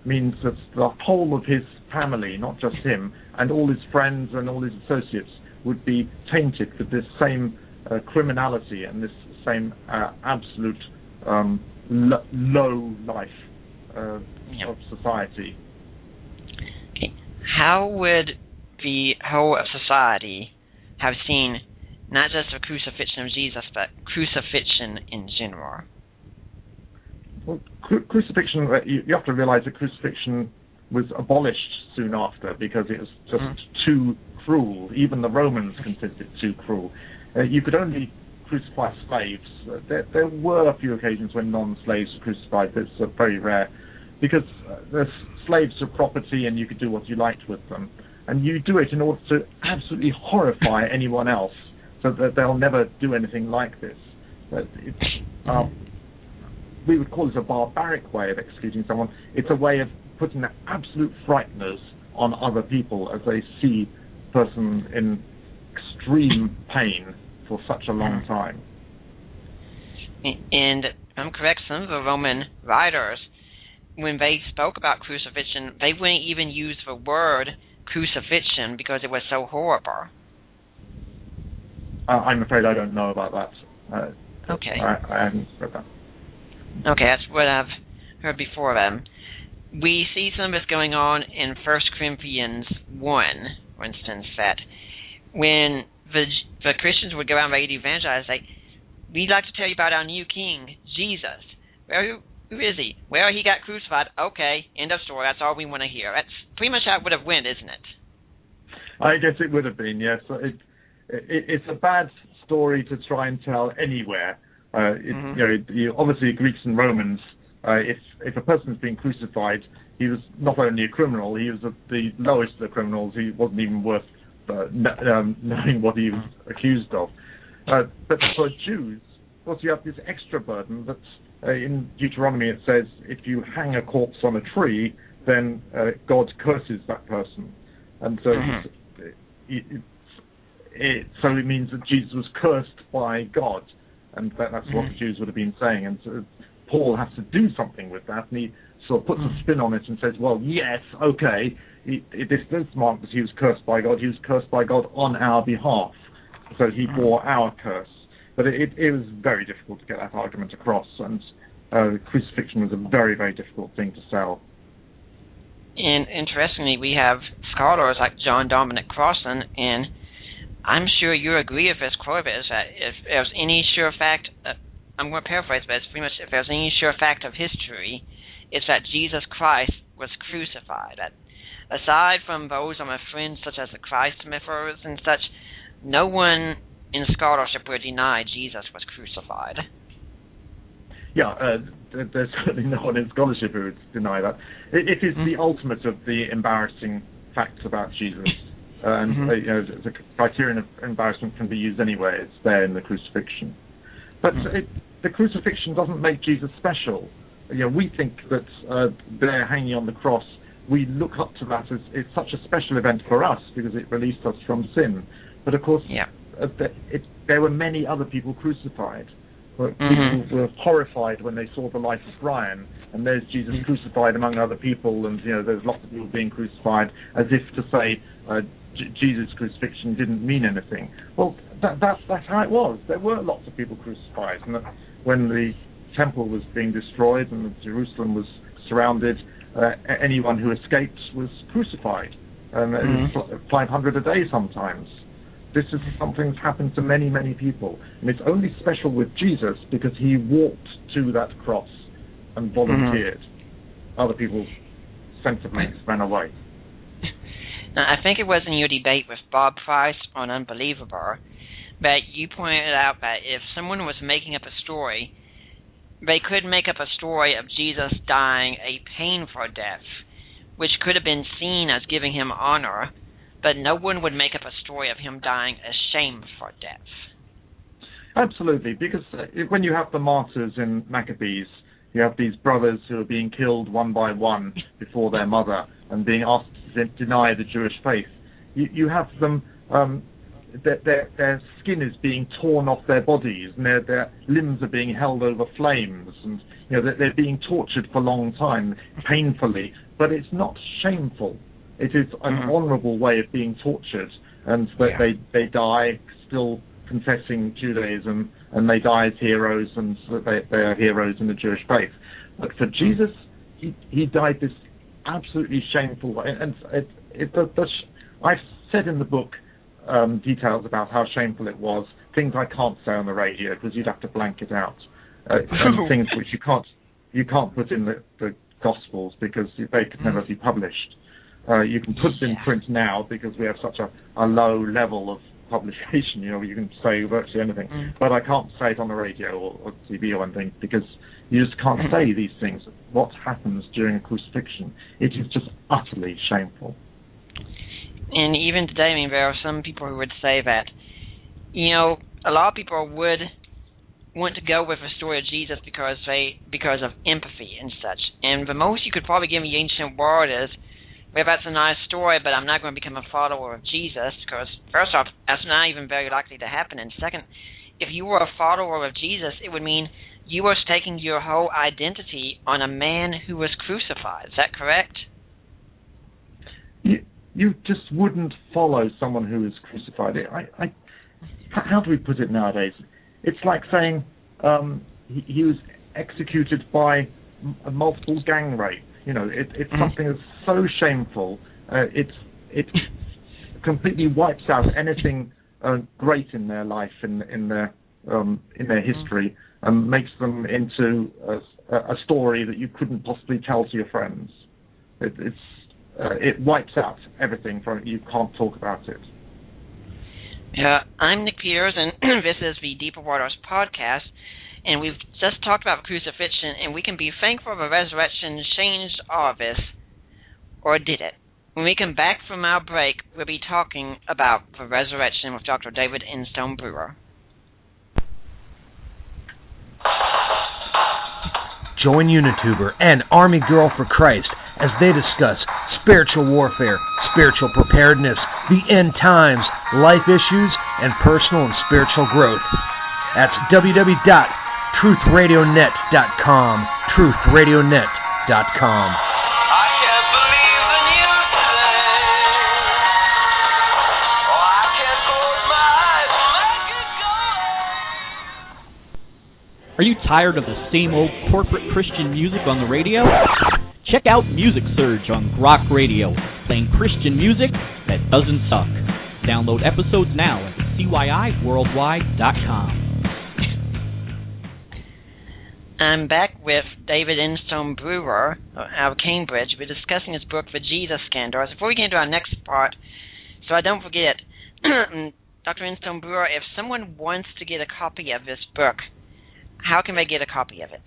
S3: means that the whole of his family, not just him, and all his friends and all his associates would be tainted with this same criminality and this same absolute low life of society.
S2: Okay. How would the whole of society have seen not just the crucifixion of Jesus, but crucifixion in general?
S3: Well, crucifixion, you have to realize that crucifixion was abolished soon after because it was just too cruel. Even the Romans considered it too cruel. You could only crucify slaves. There were a few occasions when non-slaves were crucified, but it's very rare because the slaves are property and you could do what you liked with them. And you do it in order to absolutely horrify anyone else so that they'll never do anything like this. We would call it a barbaric way of executing someone. It's a way of putting the absolute frighteners on other people as they see a person in extreme pain for such a long time.
S2: And if I'm correct, some of the Roman writers, when they spoke about crucifixion, they wouldn't even use the word crucifixion because it was so horrible.
S3: I'm afraid I don't know about that.
S2: Okay.
S3: I haven't read that.
S2: Okay, that's what I've heard before then. We see some of this going on in 1 Corinthians 1, for instance, that when the Christians would go out and ready to evangelize, say, we'd like to tell you about our new king, Jesus. Who is he? Well, he got crucified. Okay, end of story. That's all we want to hear. That's pretty much how it would have went, isn't it?
S3: I guess it would have been, yes. It's a bad story to try and tell anywhere. Obviously, Greeks and Romans if a person's being crucified, he was not only a criminal, he was the lowest of the criminals. He wasn't even worth knowing what he was accused of. But for Jews, of course, you have this extra burden that in Deuteronomy it says if you hang a corpse on a tree, then God curses that person. And so so it means that Jesus was cursed by God, and that's what the Jews would have been saying. And so Paul has to do something with that, and he sort of puts a spin on it and says, well, yes, okay, this does mark that he was cursed by God. He was cursed by God on our behalf, so he bore our curse. But it was very difficult to get that argument across, and crucifixion was a very, very difficult thing to sell.
S2: And interestingly, we have scholars like John Dominic Crossan, and I'm sure you agree with this quote, is that if there's any sure fact, I'm going to paraphrase, but it's pretty much, if there's any sure fact of history, it's that Jesus Christ was crucified. That aside from those of my friends such as the Christ mythers and such, no one in scholarship would deny Jesus was crucified.
S3: Yeah, there's certainly no one in scholarship who would deny that. It is the ultimate of the embarrassing facts about Jesus. And the criterion of embarrassment can be used anywhere. It's there in the crucifixion. But the crucifixion doesn't make Jesus special. We think that they're hanging on the cross. We look up to that as it's such a special event for us because it released us from sin. But of course, there were many other people crucified. People were horrified when they saw the life of Brian, and there's Jesus crucified among other people, and there's lots of people being crucified, as if to say Jesus' crucifixion didn't mean anything. Well, that's how it was. There were lots of people crucified, and when the temple was being destroyed and Jerusalem was surrounded, anyone who escaped was crucified, and it was 500 a day sometimes. This is something that's happened to many, many people. And it's only special with Jesus because he walked to that cross and volunteered. Other people sensibly ran away.
S2: Now, I think it was in your debate with Bob Price on Unbelievable that you pointed out that if someone was making up a story, they could make up a story of Jesus dying a painful death, which could have been seen as giving him honor, but no one would make up a story of him dying a shameful death.
S3: Absolutely, because when you have the martyrs in Maccabees, you have these brothers who are being killed one by one before their mother and being asked to deny the Jewish faith. You have them, their skin is being torn off their bodies, and their limbs are being held over flames, and they're being tortured for a long time, painfully, but it's not shameful. It is an honourable way of being tortured, and they die still confessing Judaism, and they die as heroes, and they are heroes in the Jewish faith. But for Jesus, he died this absolutely shameful way. And I've said in the book details about how shameful it was, things I can't say on the radio because you'd have to blank it out, and things which you can't put in the Gospels because they could never be published. You can put it in print now because we have such a low level of publication. You can say virtually anything, but I can't say it on the radio or TV or anything because you just can't say these things. What happens during a crucifixion? It is just utterly shameful.
S2: And even today, there are some people who would say that, a lot of people would want to go with the story of Jesus because of empathy and such. And the most you could probably give in the ancient world is, well, that's a nice story, but I'm not going to become a follower of Jesus, because first off, that's not even very likely to happen. And second, if you were a follower of Jesus, it would mean you were staking your whole identity on a man who was crucified. Is that correct?
S3: You just wouldn't follow someone who is crucified. How do we put it nowadays? It's like saying he was executed by a multiple gang rape. It's something that's so shameful. It completely wipes out anything great in their life, in their history, and makes them into a story that you couldn't possibly tell to your friends. It wipes out everything from you. Can't talk about it.
S2: I'm Nick Peters, and this is the Deeper Waters podcast. And we've just talked about crucifixion, and we can be thankful the resurrection changed all of this, or did it? When we come back from our break, we'll be talking about the resurrection with Dr. David Instone-Brewer.
S7: Join Unituber and Army Girl for Christ as they discuss spiritual warfare, spiritual preparedness, the end times, life issues, and personal and spiritual growth. That's www.truthradionet.com, truthradionet.com.
S5: Are you tired of the same old corporate Christian music on the radio? Check out Music Surge on Grok Radio, playing Christian music that doesn't suck. Download episodes now at CYIWorldwide.com.
S2: I'm back with David Instone-Brewer out of Cambridge. We're discussing his book, The Jesus Scandals. Before we get into our next part, so I don't forget, Dr. Instone-Brewer, if someone wants to get a copy of this book, how can they get a copy of it?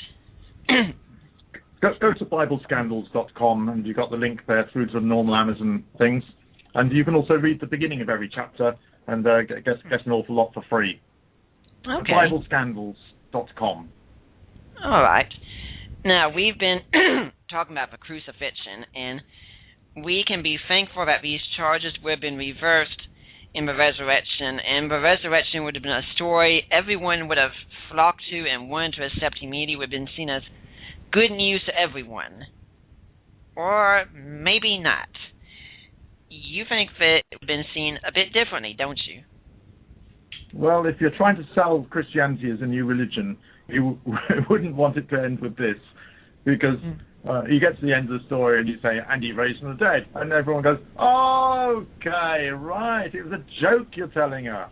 S3: Go to BibleScandals.com, and you've got the link there through to the normal Amazon things. And you can also read the beginning of every chapter and get an awful lot for free.
S2: Okay.
S3: BibleScandals.com.
S2: All right. Now, we've been talking about the crucifixion, and we can be thankful that these charges would have been reversed in the resurrection, and the resurrection would have been a story everyone would have flocked to and wanted to accept immediately, would have been seen as good news to everyone. Or maybe not. You think that it would have been seen a bit differently, don't you?
S3: Well, if you're trying to sell Christianity as a new religion, you wouldn't want it to end with this, because you get to the end of the story and you say, and he raised from the dead, and everyone goes, okay, right, it was a joke you're telling us.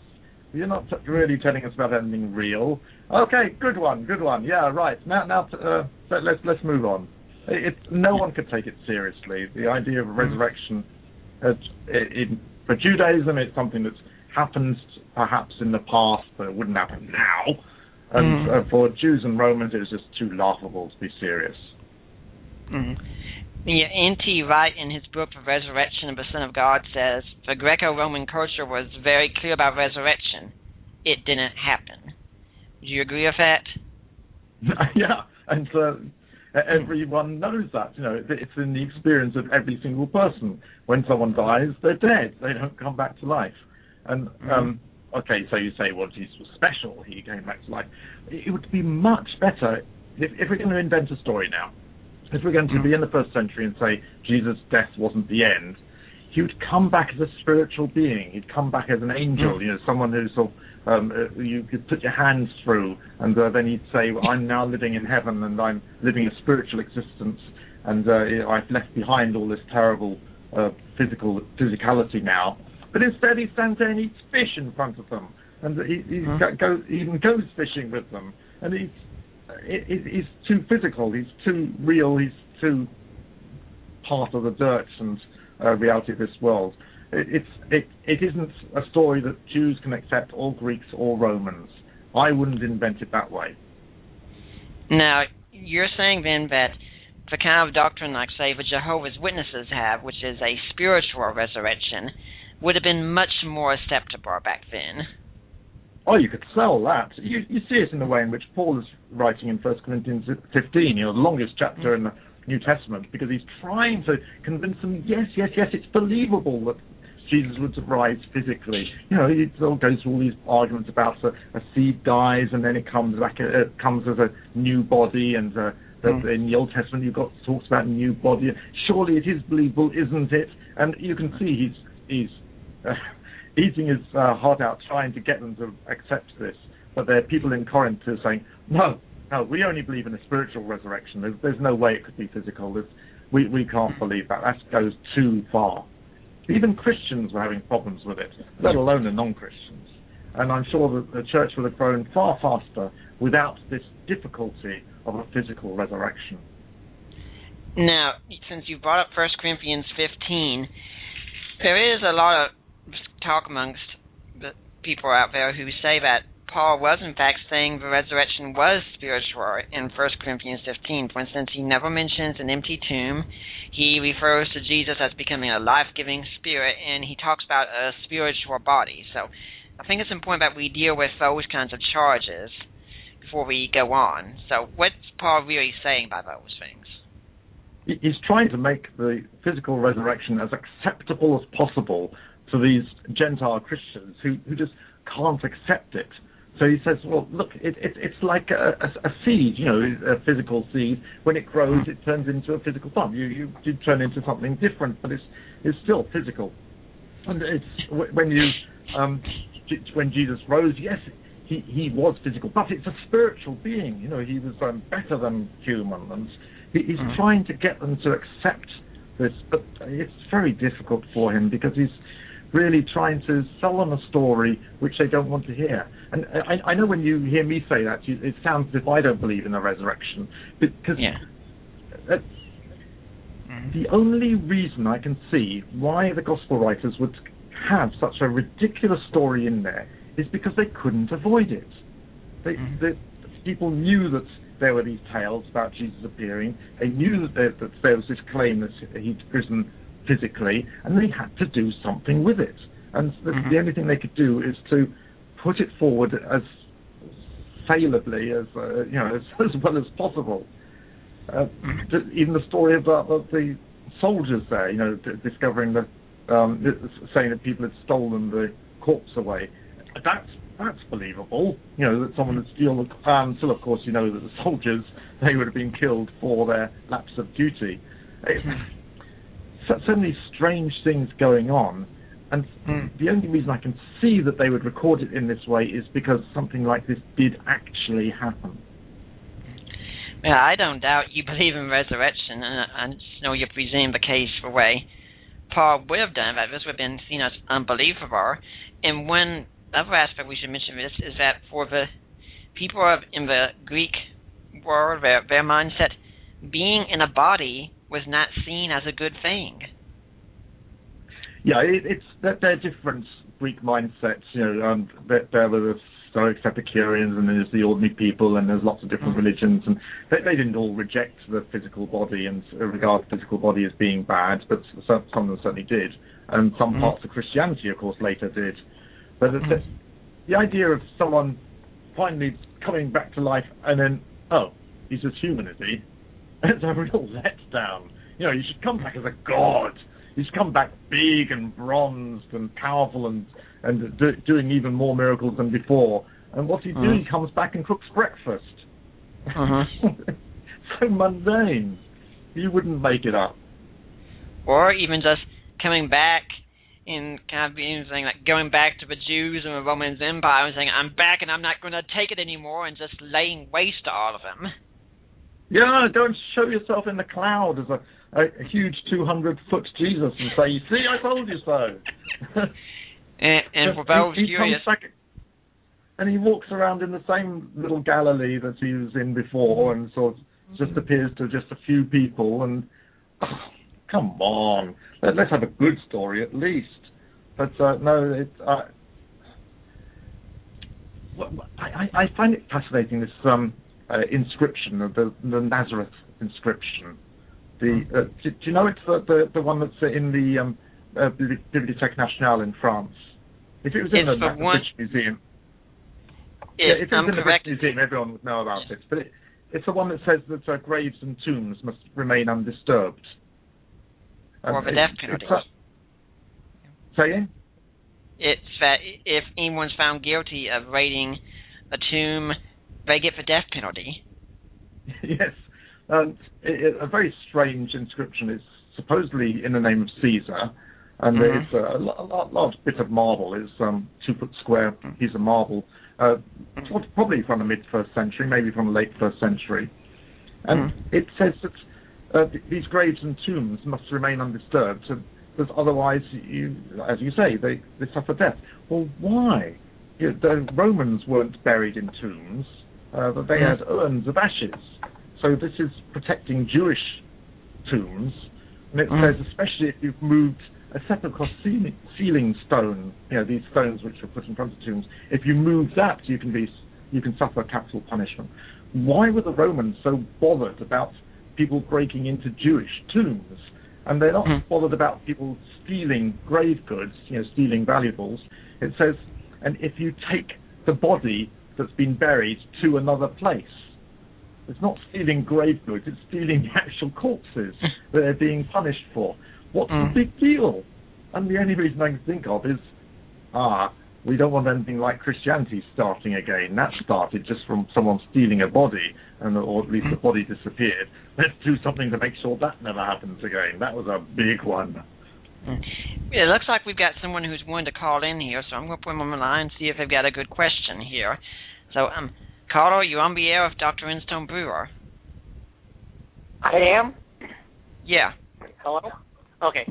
S3: You're not really telling us about anything real. Okay, good one, yeah, right. Now, let's move on. No one could take it seriously. The idea of a resurrection, for Judaism, it's something that's happened perhaps in the past, but it wouldn't happen now. And for Jews and Romans, it was just too laughable to be serious.
S2: Yeah, N.T. Wright, in his book, The Resurrection of the Son of God, says, the Greco-Roman culture was very clear about resurrection. It didn't happen. Do you agree with that?
S3: Yeah, and everyone knows that. You know, it's in the experience of every single person. When someone dies, they're dead. They don't come back to life. And okay, so you say, well, Jesus was special. He came back to life. It would be much better if we're going to invent a story now. If we're going to be in the first century and say Jesus' death wasn't the end, he would come back as a spiritual being. He'd come back as an angel, you know, someone who sort of, you could put your hands through, and then he'd say, well, I'm now living in heaven, and I'm living a spiritual existence, and I've left behind all this terrible physicality now. But instead he stands there and eats fish in front of them, and he even goes fishing with them, and he's too physical, he's too real, he's too part of the dirt and reality of this world. It isn't a story that Jews can accept, or Greeks or Romans. I wouldn't invent it that way.
S2: Now, you're saying then that the kind of doctrine like, say, the Jehovah's Witnesses have, which is a spiritual resurrection, would have been much more acceptable back then.
S3: Oh, you could sell that. You see it in the way in which Paul is writing in 1 Corinthians 15, you know, the longest chapter in the New Testament, because he's trying to convince them, yes, it's believable that Jesus would rise physically. You know, he all goes through all these arguments about a seed dies and then it comes back, it comes as a new body, and in the Old Testament you've got talks about a new body. Surely it is believable, isn't it? And you can see he's eating his heart out, trying to get them to accept this. But there are people in Corinth who are saying, no, we only believe in a spiritual resurrection. There's no way it could be physical. We can't believe that. That goes too far. Even Christians were having problems with it, let alone the non-Christians. And I'm sure that the church would have grown far faster without this difficulty of a physical resurrection.
S2: Now, since you brought up 1 Corinthians 15, there is a lot of talk amongst the people out there who say that Paul was in fact saying the resurrection was spiritual in 1 Corinthians 15. For instance, he never mentions an empty tomb. He refers to Jesus as becoming a life-giving spirit, and he talks about a spiritual body. So I think it's important that we deal with those kinds of charges before we go on. So what's Paul really saying by those things?
S3: He's trying to make the physical resurrection as acceptable as possible to these Gentile Christians who just can't accept it. So he says, well, look, it's like a seed, a physical seed. When it grows, it turns into a physical plant. You turn into something different, but it's still physical. And it's when Jesus rose, yes, he was physical, but it's a spiritual being. He was better than human, and he's trying to get them to accept this, but it's very difficult for him because he's really trying to sell them a story which they don't want to hear. And I know when you hear me say that, it sounds as if I don't believe in the resurrection, because the only reason I can see why the gospel writers would have such a ridiculous story in there is because they couldn't avoid it. The people knew that there were these tales about Jesus appearing. They knew that there was this claim that he'd risen physically, and they had to do something with it. And the only thing they could do is to put it forward as salably as well as possible. Even the story about the soldiers there, discovering saying that people had stolen the corpse away. That's believable, that someone would steal the until, of course, that the soldiers, they would have been killed for their lapse of duty. So many strange things going on, and the only reason I can see that they would record it in this way is because something like this did actually happen.
S2: Yeah, I don't doubt you believe in resurrection, and I just know you presume the case for way Paul would have done that. This would have been seen as unbelievable. And one other aspect we should mention this is that for the people in the Greek world, their mindset, being in a body was not seen as a good thing.
S3: Yeah, it's that they're different Greek mindsets. There were the Stoics, Epicureans, and there's the ordinary people, and there's lots of different religions, and they didn't all reject the physical body and regard the physical body as being bad, but some of them certainly did, and some parts of Christianity, of course, later did. But the idea of someone finally coming back to life and then, he's just human, is he? It's a real letdown. You should come back as a god. You should come back big and bronzed and powerful and doing even more miracles than before. And what's he do? He comes back and cooks breakfast. So mundane. You wouldn't make it up.
S2: Or even just coming back in kind of being saying like going back to the Jews and the Roman Empire and saying, I'm back and I'm not going to take it anymore, and just laying waste to all of them.
S3: Yeah, go and show yourself in the cloud as a huge 200-foot Jesus and say, see, I told you so.
S2: and for those curious...
S3: And he walks around in the same little Galilee that he was in before and sort of just appears to just a few people and... come on. Let's have a good story at least. But no, I find it fascinating, this inscription, the Nazareth inscription. Do you know it's the one that's in the Bibliothèque Nationale in France? If it was in the British Museum, if it was in the British Museum, everyone would know about it. But it's the one that says that graves and tombs must remain undisturbed.
S2: Or the death penalty.
S3: Say again?
S2: It's that if anyone's found guilty of raiding a tomb, they get the death penalty. Yes.
S3: A very strange inscription. It's supposedly in the name of Caesar, and it's a large bit of marble. It's 2-foot square piece of marble, probably from the mid-1st century, maybe from the late 1st century. And it says that these graves and tombs must remain undisturbed, because otherwise, as you say, they suffer death. Well, why? The Romans weren't buried in tombs, but they had urns of ashes. So this is protecting Jewish tombs, and it says especially if you've moved a sepulchre ceiling stone, these stones which were put in front of tombs, if you move that, you can suffer capital punishment. Why were the Romans so bothered about people breaking into Jewish tombs? And they're not bothered about people stealing grave goods, stealing valuables. It says, and if you take the body that's been buried to another place. It's not stealing grave goods, it's stealing the actual corpses that they're being punished for. What's the big deal? And the only reason I can think of is, we don't want anything like Christianity starting again. That started just from someone stealing a body, or at least the body disappeared. Let's do something to make sure that never happens again. That was a big one.
S2: It looks like we've got someone who's willing to call in here, so I'm going to put them on the line and see if they've got a good question here. So, caller, you're on the air with Dr. Instone-Brewer.
S8: I am?
S2: Yeah.
S8: Hello? Okay.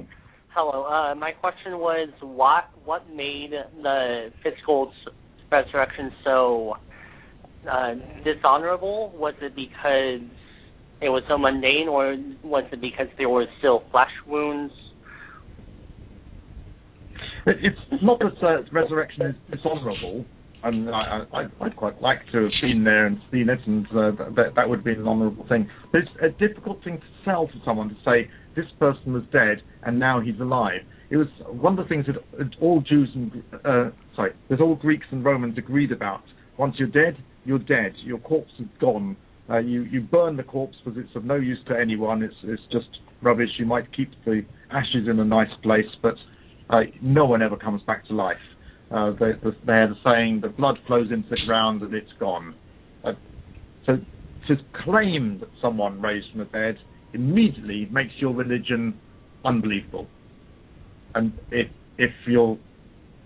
S8: Hello. My question was, what made the physical resurrection so dishonorable? Was it because it was so mundane, or was it because there were still flesh wounds?
S3: It's not that resurrection is dishonorable. And I'd quite like to have been there and seen it, and that would be an honourable thing. But it's a difficult thing to sell to someone, to say, this person was dead and now he's alive. It was one of the things that all Jews and, that all Greeks and Romans agreed about. Once you're dead, you're dead. Your corpse is gone. You burn the corpse because it's of no use to anyone. It's just rubbish. You might keep the ashes in a nice place, but no one ever comes back to life. They're the saying, the blood flows into the ground and it's gone. So to claim that someone raised from the dead immediately makes your religion unbelievable. And if you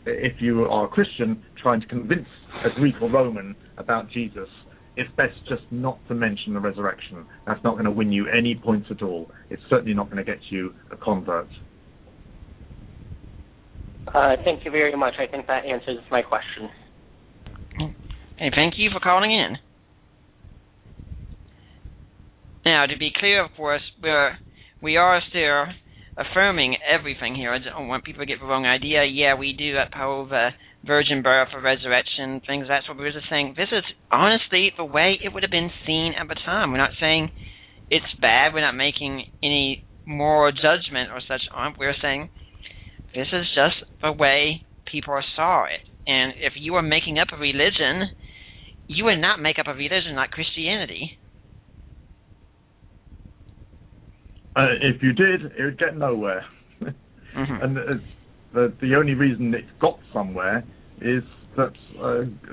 S3: are a Christian trying to convince a Greek or Roman about Jesus, it's best just not to mention the resurrection. That's not going to win you any points at all. It's certainly not going to get you a convert.
S8: Thank you very much. I think that answers my question.
S2: Hey, thank you for calling in. Now, to be clear, of course, we are still affirming everything here. I don't want people to get the wrong idea. Yeah, we do uphold the virgin birth or resurrection, things. That's what we're just saying. This is honestly the way it would have been seen at the time. We're not saying it's bad. We're not making any moral judgment or such on. We're saying this is just the way people saw it. And if you were making up a religion, you would not make up a religion like Christianity.
S3: If you did, it would get nowhere. And the only reason it got somewhere is that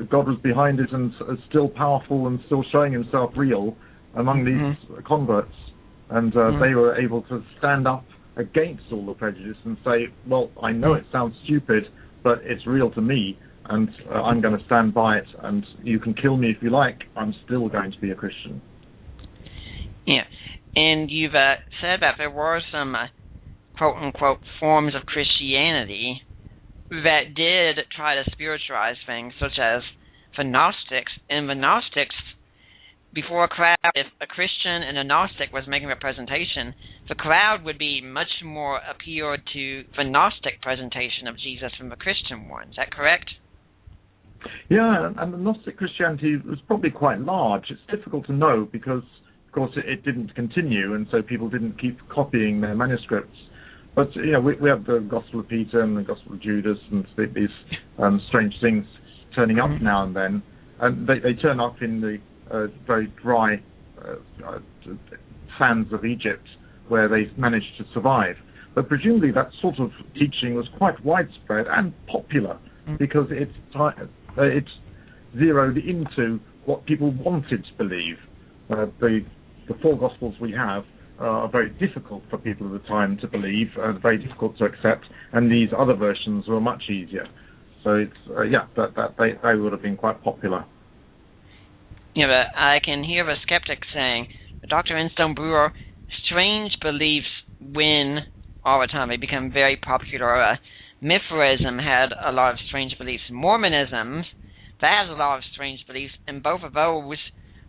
S3: God was behind it and still powerful and still showing himself real among these converts. And they were able to stand up against all the prejudice and say, well, I know it sounds stupid, but it's real to me, and I'm going to stand by it, and you can kill me if you like, I'm still going to be a Christian.
S2: Yeah, and you've said that there were some quote-unquote forms of Christianity that did try to spiritualize things, such as the Gnostics. And the Gnostics, before a crowd, if a Christian and a Gnostic was making a presentation, the crowd would be much more appealed to the Gnostic presentation of Jesus than the Christian one. Is that correct?
S3: Yeah, and the Gnostic Christianity was probably quite large. It's difficult to know because, of course, it didn't continue, and so people didn't keep copying their manuscripts. But, you know, we have the Gospel of Peter and the Gospel of Judas and these strange things turning up now and then. And they turn up in the very dry sands of Egypt, where they managed to survive. But presumably that sort of teaching was quite widespread and popular because it's zeroed into what people wanted to believe. The four Gospels we have are very difficult for people at the time to believe, very difficult to accept, and these other versions were much easier. So it's they would have been quite popular.
S2: Yeah, but I can hear the skeptic saying, Dr. Instone-Brewer, strange beliefs win all the time. They become very popular. Mithraism had a lot of strange beliefs. Mormonism, that has a lot of strange beliefs, and both of those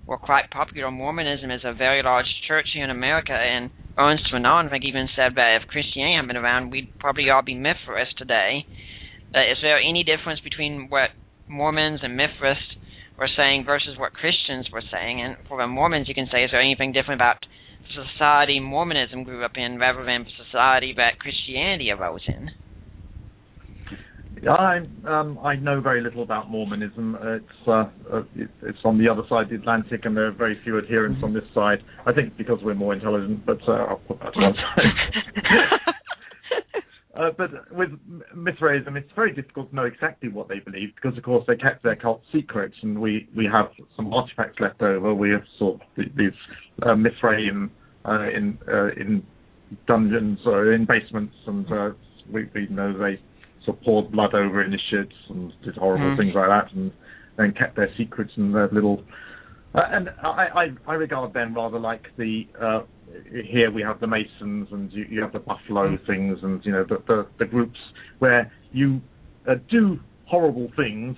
S2: were quite popular. Mormonism is a very large church here in America, and Ernst Renan, I think, even said that if Christianity had been around, we'd probably all be Mithrists today. Is there any difference between what Mormons and Mithrists were saying versus what Christians were saying? And for the Mormons, you can say, is there anything different about the society Mormonism grew up in rather than the society that Christianity arose in?
S3: Yeah, I know very little about Mormonism. It's on the other side of the Atlantic, and there are very few adherents on this side. I think because we're more intelligent, but I'll put that to one side. But with Mithraism, it's very difficult to know exactly what they believe because, of course, they kept their cult secrets, and we have some artifacts left over. We have sort of these Mithraim in dungeons or in basements, and we know they sort of poured blood over initiates and did horrible things like that, and then kept their secrets and their little. And I regard them rather like the. Here we have the Masons, and you have the Buffalo things, and the groups where you do horrible things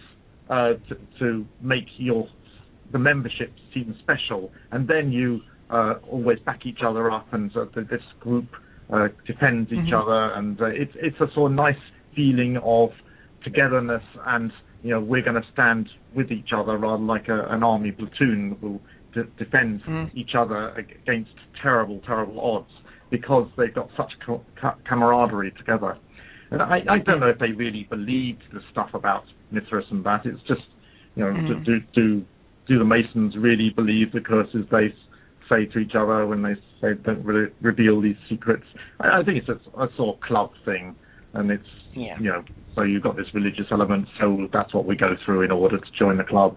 S3: to make the membership seem special, and then you always back each other up, and this group defends each other, and it's a sort of nice feeling of togetherness, and we're going to stand with each other rather like an army platoon who defend each other against terrible odds because they've got such camaraderie together. And I don't know if they really believed the stuff about Mithras and that. It's just, do the Masons really believe the curses they say to each other when they say don't reveal these secrets? I think it's a sort of club thing, and it's, so you've got this religious element, so that's what we go through in order to join the club.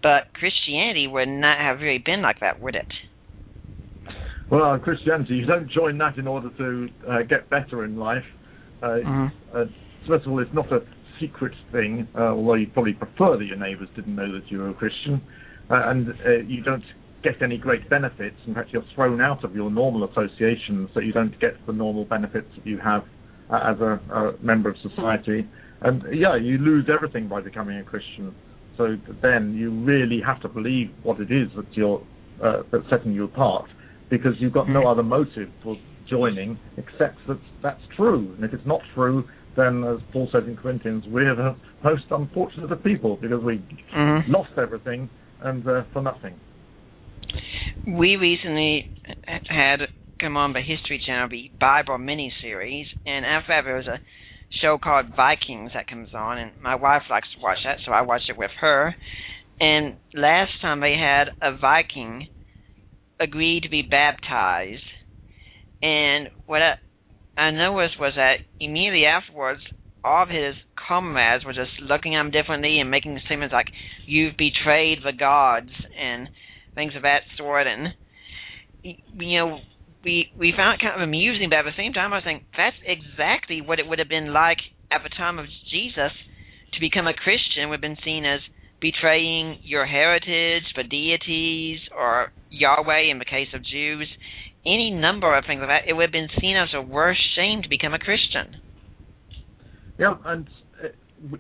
S2: But Christianity would not have really been like that, would it?
S3: Well, Christianity, you don't join that in order to get better in life. First of all, it's not a secret thing, although you probably prefer that your neighbours didn't know that you were a Christian. And you don't get any great benefits. In fact, you're thrown out of your normal associations, so you don't get the normal benefits that you have as a member of society. And you lose everything by becoming a Christian. So then you really have to believe what it is that's setting you apart, because you've got no other motive for joining except that that's true. And if it's not true, then, as Paul says in Corinthians, we're the most unfortunate of people because we lost everything and for nothing.
S2: We recently had come on the History Channel, the Bible mini-series, and after that there was a show called Vikings that comes on, and my wife likes to watch that, so I watched it with her. And last time they had a Viking agree to be baptized, and what I noticed was that immediately afterwards, all of his comrades were just looking at him differently and making statements like, "You've betrayed the gods," and things of that sort. And we found it kind of amusing, but at the same time, I think that's exactly what it would have been like at the time of Jesus. To become a Christian would have been seen as betraying your heritage, the deities, or Yahweh in the case of Jews. Any number of things like that, it would have been seen as a worse shame to become a Christian.
S3: Yeah, and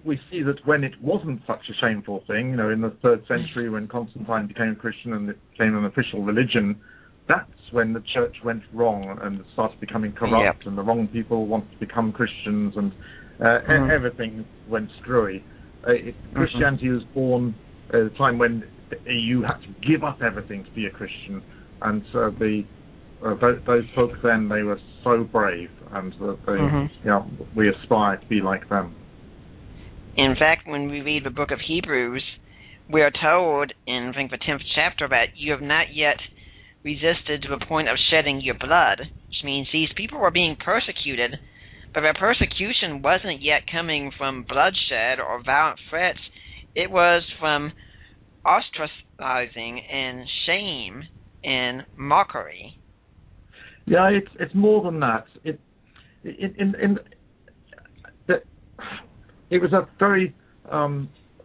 S3: we see that when it wasn't such a shameful thing, in the 3rd century when Constantine became a Christian and it became an official religion, that's when the church went wrong and started becoming corrupt, and the wrong people wanted to become Christians, and everything went screwy. Christianity was born at a time when you had to give up everything to be a Christian, and so those folks then, they were so brave, and we aspire to be like them.
S2: In fact, when we read the book of Hebrews, we are told in, I think, the 10th chapter that you have not yet resisted to the point of shedding your blood, which means these people were being persecuted, but their persecution wasn't yet coming from bloodshed or violent threats. It was from ostracizing and shame and mockery.
S3: Yeah, it's more than that. It was a very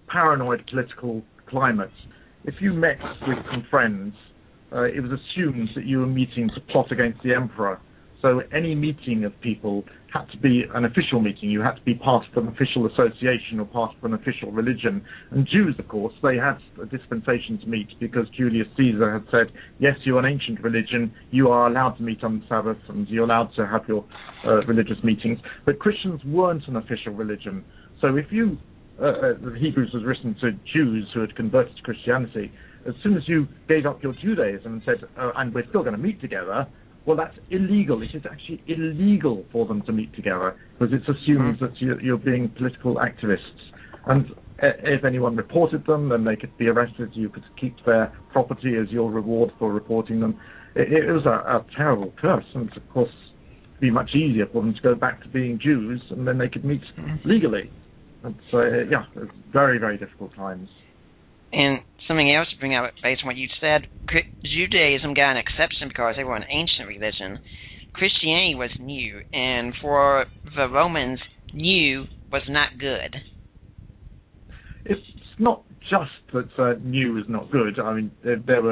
S3: paranoid political climate. If you met with some friends, it was assumed that you were meeting to plot against the emperor. So any meeting of people had to be an official meeting. You had to be part of an official association or part of an official religion. And Jews, of course, they had a dispensation to meet because Julius Caesar had said, yes, you're an ancient religion, you are allowed to meet on the Sabbath and you're allowed to have your religious meetings. But Christians weren't an official religion. So if you, the Hebrews was written to Jews who had converted to Christianity, as soon as you gave up your Judaism and said, and we're still going to meet together, well, that's illegal. It is actually illegal for them to meet together because it's assumed that you're being political activists. And if anyone reported them, then they could be arrested. You could keep their property as your reward for reporting them. It was a terrible curse, and of course, it'd be much easier for them to go back to being Jews, and then they could meet legally. And so, yeah, it's very, very difficult times.
S2: And something else to bring up based on what you said, Judaism got an exception because they were an ancient religion. Christianity was new, and for the Romans, new was not good.
S3: It's not just that new is not good. I mean, there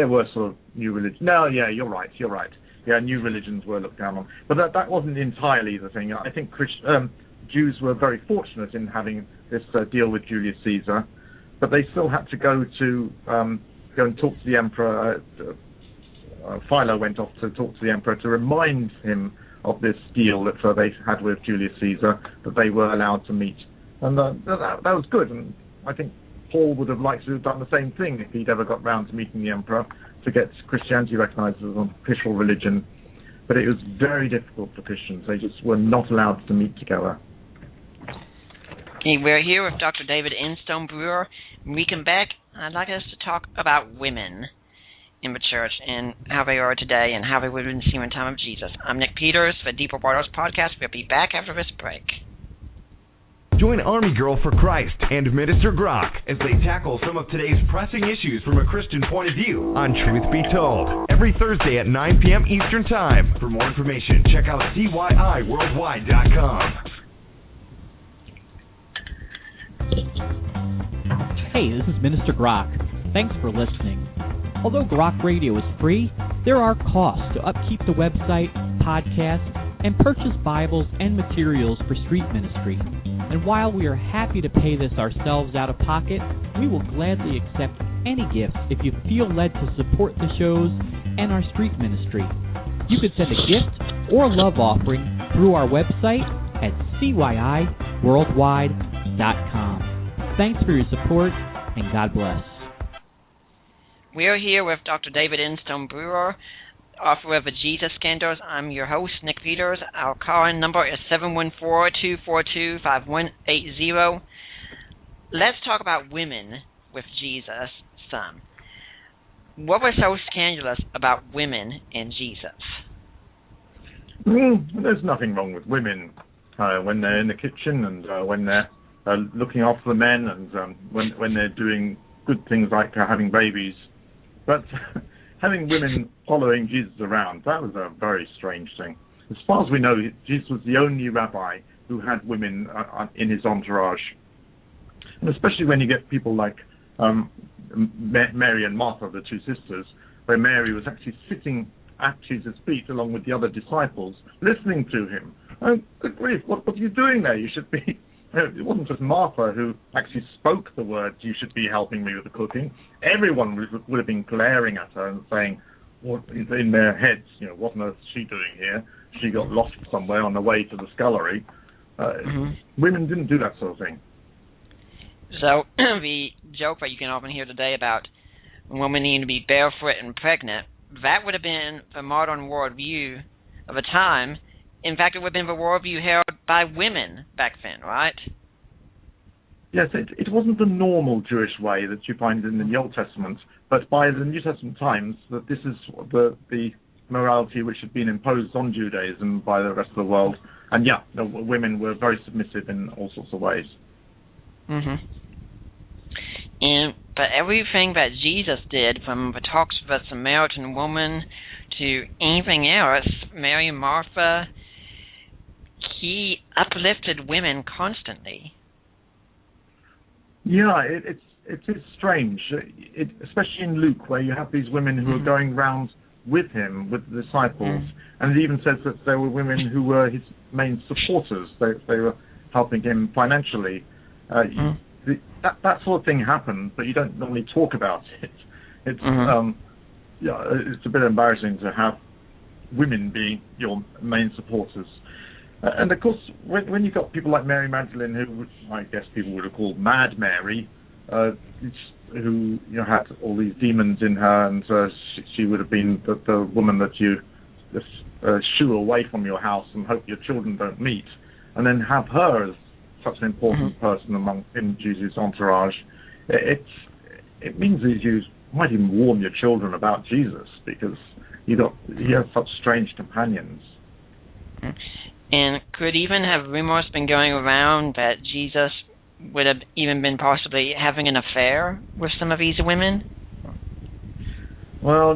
S3: were sort of new religions. No, yeah, you're right. Yeah, new religions were looked down on. But that wasn't entirely the thing. I think Jews were very fortunate in having this deal with Julius Caesar. But they still had to go and talk to the emperor. Philo went off to talk to the emperor to remind him of this deal that they had with Julius Caesar, that they were allowed to meet. And that was good. And I think Paul would have liked to have done the same thing if he'd ever got round to meeting the emperor to get Christianity recognized as an official religion. But it was very difficult for Christians. They just were not allowed to meet together.
S2: Okay, we're here with Dr. David Instone-Brewer. When we come back, I'd like us to talk about women in the church and how they are today and how they would have been seen in the time of Jesus. I'm Nick Peters for Deeper Waters Podcast. We'll be back after this break.
S4: Join Army Girl for Christ and Minister Grok as they tackle some of today's pressing issues from a Christian point of view on Truth Be Told, every Thursday at 9 p.m. Eastern Time. For more information, check out CYIWorldwide.com.
S5: Hey, this is Minister Grok. Thanks for listening. Although Grok Radio is free, there are costs to upkeep the website, podcasts, and purchase Bibles and materials for street ministry. And while we are happy to pay this ourselves out of pocket, we will gladly accept any gifts if you feel led to support the shows and our street ministry. You could send a gift or love offering through our website at CYIWorldwide.com. Thanks for your support, and God bless.
S2: We are here with Dr. David Instone-Brewer, author of the Jesus Scandals. I'm your host, Nick Peters. Our call-in number is 714-242-5180. Let's talk about women with Jesus some. What was so scandalous about women and Jesus?
S3: There's nothing wrong with women when they're in the kitchen and when they're looking after the men and when they're doing good things like having babies. But having women following Jesus around, that was a very strange thing. As far as we know, Jesus was the only rabbi who had women in his entourage. And especially when you get people like Mary and Martha, the two sisters, where Mary was actually sitting at Jesus' feet along with the other disciples, listening to him. Oh, good grief, what are you doing there? You should be... It wasn't just Martha who actually spoke the words, you should be helping me with the cooking. Everyone would have been glaring at her and saying, what, in their heads, what on earth is she doing here? She got lost somewhere on the way to the scullery. Women didn't do that sort of thing.
S2: So the joke that you can often hear today about women needing to be barefoot and pregnant, that would have been the modern worldview of a time. In fact, it would have been the worldview held by women back then, right?
S3: Yes, it wasn't the normal Jewish way that you find in the Old Testament, but by the New Testament times, that this is the morality which had been imposed on Judaism by the rest of the world. And yeah, the women were very submissive in all sorts of ways.
S2: But everything that Jesus did, from the talks with the Samaritan woman to anything else, Mary and Martha, he uplifted women constantly.
S3: Yeah, it is strange, especially in Luke, where you have these women who are going around with him, with the disciples, and it even says that there were women who were his main supporters. They were helping him financially. That sort of thing happened, but you don't normally talk about it. It's it's a bit embarrassing to have women being your main supporters. And of course, when you've got people like Mary Magdalene, who I guess people would have called Mad Mary, who had all these demons in her, and she would have been the woman that you shoo away from your house and hope your children don't meet, and then have her as such an important person in Jesus' entourage. It means that you might even warn your children about Jesus, because you have such strange companions.
S2: And could even have rumors been going around that Jesus would have even been possibly having an affair with some of these women?
S3: Well,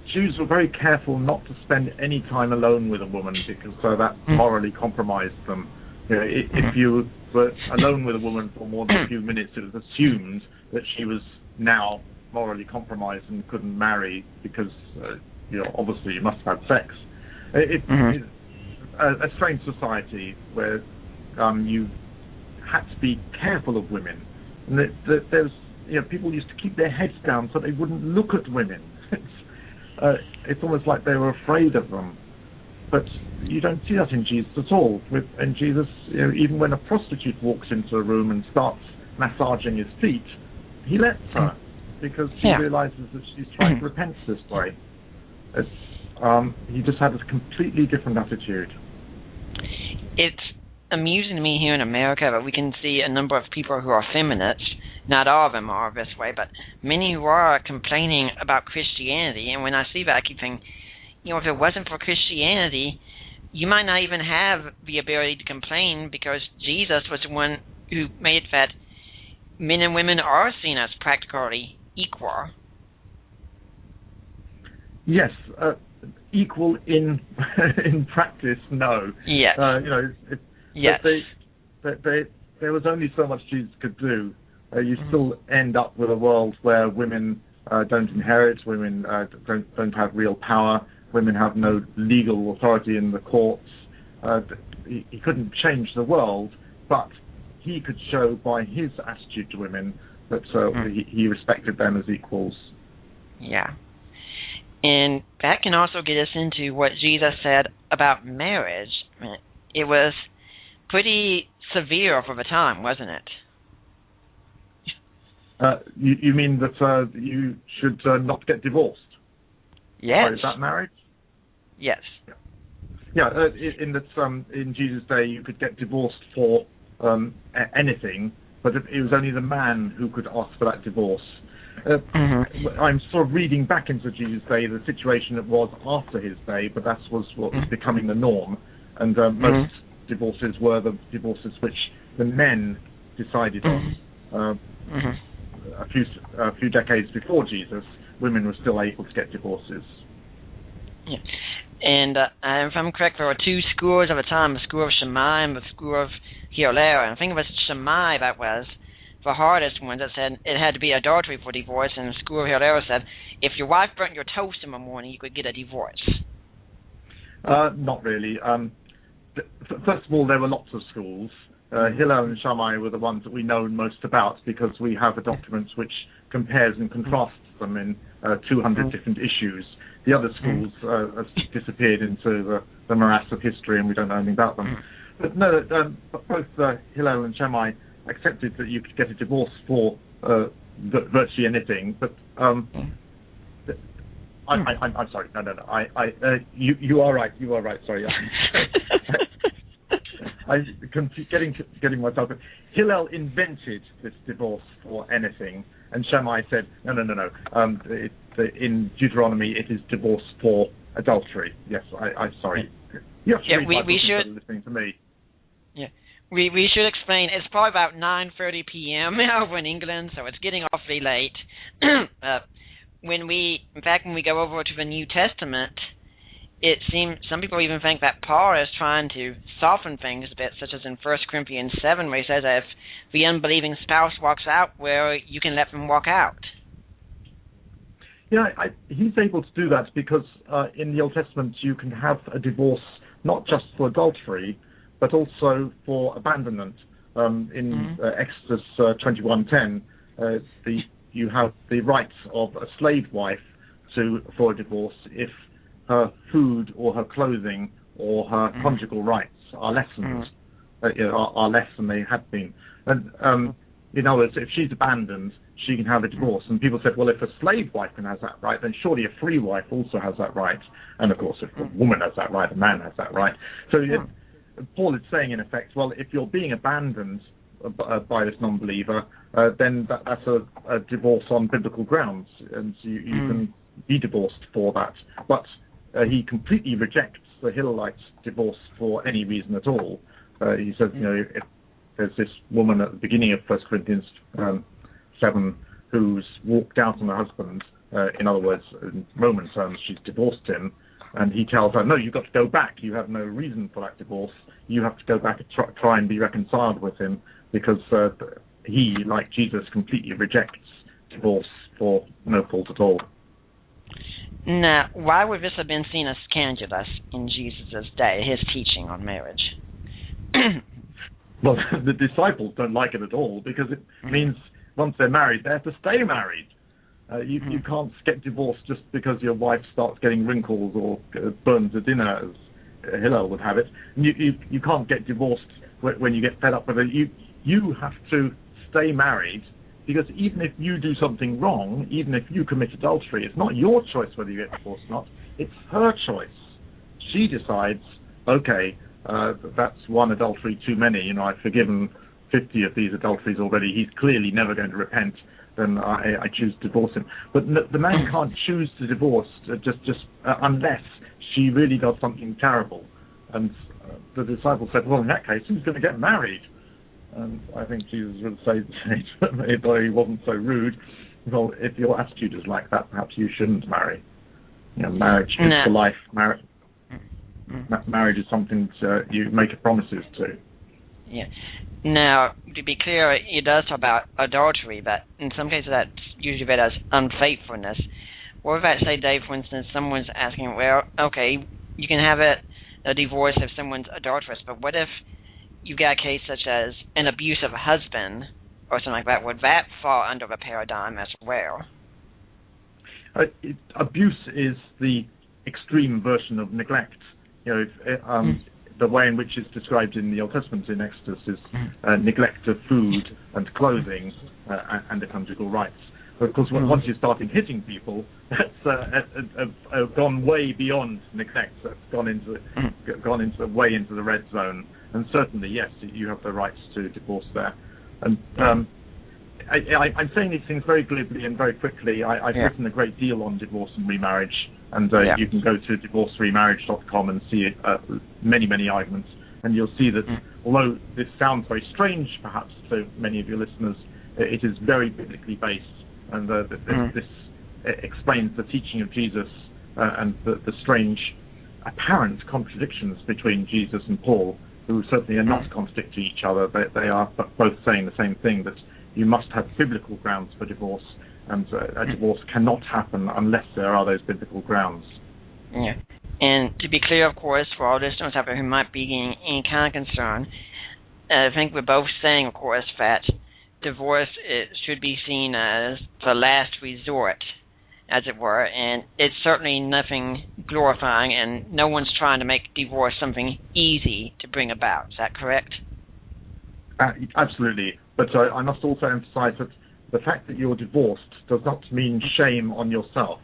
S3: Jews were very careful not to spend any time alone with a woman, because that morally compromised them. If you were alone with a woman for more than a few minutes, it was assumed that she was now morally compromised and couldn't marry, because obviously you must have had sex. It's a strange society where you had to be careful of women, and there's people used to keep their heads down so they wouldn't look at women. It's almost like they were afraid of them. But you don't see that in Jesus at all. In Jesus, even when a prostitute walks into a room and starts massaging his feet, he lets her, because she realizes that she's trying to repent this way. He just had a completely different attitude.
S2: It's amusing to me here in America that we can see a number of people who are feminists. Not all of them are this way, but many who are complaining about Christianity. And when I see that, I keep thinking, if it wasn't for Christianity, you might not even have the ability to complain, because Jesus was the one who made that men and women are seen as practically equal.
S3: Yes, equal in practice, no.
S2: Yes. Yes.
S3: There was only so much Jesus could do. You still end up with a world where women don't inherit, women don't have real power, women have no legal authority in the courts. He couldn't change the world, but he could show by his attitude to women that he respected them as equals.
S2: Yeah. And that can also get us into what Jesus said about marriage. It was pretty severe for the time, wasn't it?
S3: You mean that you should not get divorced?
S2: Yes.
S3: Is that marriage?
S2: Yes.
S3: Yeah. In Jesus' day, you could get divorced for anything, but it was only the man who could ask for that divorce. I'm sort of reading back into Jesus' day, the situation that was after his day, but that was what was becoming the norm, and most divorces were the divorces which the men decided on. A few decades before Jesus, women were still able to get divorces.
S2: Yeah. And if I'm correct, there were two schools at the time, the school of Shammai and the school of Hillel. And I think it was Shammai that was the hardest one, that said it had to be adultery for divorce, and the school of Hillel said if your wife burnt your toast in the morning, you could get a divorce.
S3: Not really. First of all, there were lots of schools. Hillel and Shammai were the ones that we know most about, because we have a document which compares and contrasts them in 200 different issues. The other schools have disappeared into the morass of history, and we don't know anything about them. But no, both Hillel and Shammai accepted that you could get a divorce for virtually anything. But I'm sorry. No. You are right. You are right. Sorry. I'm getting myself. Hillel invented this divorce for anything, and Shammai said, no. In Deuteronomy, it is divorce for adultery. Yes, I'm sorry. You have to read
S2: we should
S3: listening to me.
S2: Yeah, we should explain. It's probably about 9:30 p.m. over in England, so it's getting awfully late. When we go over to the New Testament, it seems some people even think that Paul is trying to soften things a bit, such as in 1 Corinthians 7, where he says that if the unbelieving spouse walks out, well, you can let them walk out.
S3: Yeah, he's able to do that because in the Old Testament you can have a divorce not just for adultery, but also for abandonment. In Exodus 21:10, you have the right of a slave wife for a divorce if her food or her clothing or her conjugal rights are lessened, are less than they had been. And in other words, if she's abandoned, she can have a divorce. And people said, well, if a slave wife can have that right, then surely a free wife also has that right. And of course, if a woman has that right, a man has that right. So Paul is saying, in effect, well, if you're being abandoned by this non-believer, then that's a divorce on biblical grounds, and so you can be divorced for that. But he completely rejects the Hillelite divorce for any reason at all. He says, if there's this woman at the beginning of 1 Corinthians 7 who's walked out on her husband, in other words, in Roman terms, she's divorced him, and he tells her, no, you've got to go back. You have no reason for that divorce. You have to go back and try and be reconciled with him, because he, like Jesus, completely rejects divorce for no fault at all.
S2: Now, why would this have been seen as scandalous in Jesus' day, his teaching on marriage?
S3: Well, the disciples don't like it at all, because it means once they're married, they have to stay married. You can't get divorced just because your wife starts getting wrinkles or burns at dinner, as Hillel would have it. And you can't get divorced when you get fed up with it. You have to stay married, because even if you do something wrong, even if you commit adultery, it's not your choice whether you get divorced or not. It's her choice. She decides, okay, that's one adultery too many. I've forgiven 50 of these adulteries already. He's clearly never going to repent. Then I choose to divorce him. But the man can't choose to divorce just unless she really does something terrible. And the disciples said, well, in that case, who's going to get married? And I think Jesus would say, if he wasn't so rude, well, if your attitude is like that, perhaps you shouldn't marry. Marriage is for life. Marriage is something you make promises to.
S2: Yeah. Now, to be clear, it does talk about adultery, but in some cases that's usually read as unfaithfulness. What about, say, Dave, for instance, someone's asking, well, okay, you can have a divorce if someone's adulterous, but what if you got a case such as an abusive husband or something like that? Would that fall under the paradigm as well?
S3: Abuse is the extreme version of neglect. The way in which it's described in the Old Testament in Exodus is neglect of food and clothing and the conjugal rights. But of course, once you're starting hitting people, that's gone way beyond neglect. That's gone into way into the red zone. And certainly, yes, you have the rights to divorce there. And I'm saying these things very glibly and very quickly. I've written a great deal on divorce and remarriage, and you can go to divorceremarriage.com and see many, many arguments. And you'll see that although this sounds very strange, perhaps, to many of your listeners, it is very biblically based. And this explains the teaching of Jesus and the strange apparent contradictions between Jesus and Paul, who certainly are not contradicting each other. They are both saying the same thing, that you must have biblical grounds for divorce, and a divorce cannot happen unless there are those biblical grounds.
S2: Yeah. And to be clear, of course, for all listeners out there who might be getting any kind of concern, I think we're both saying, of course, that divorce should be seen as the last resort, as it were, and it's certainly nothing glorifying, and no one's trying to make divorce something easy to bring about. Is that correct?
S3: Absolutely. But I must also emphasize that the fact that you're divorced does not mean shame on yourself.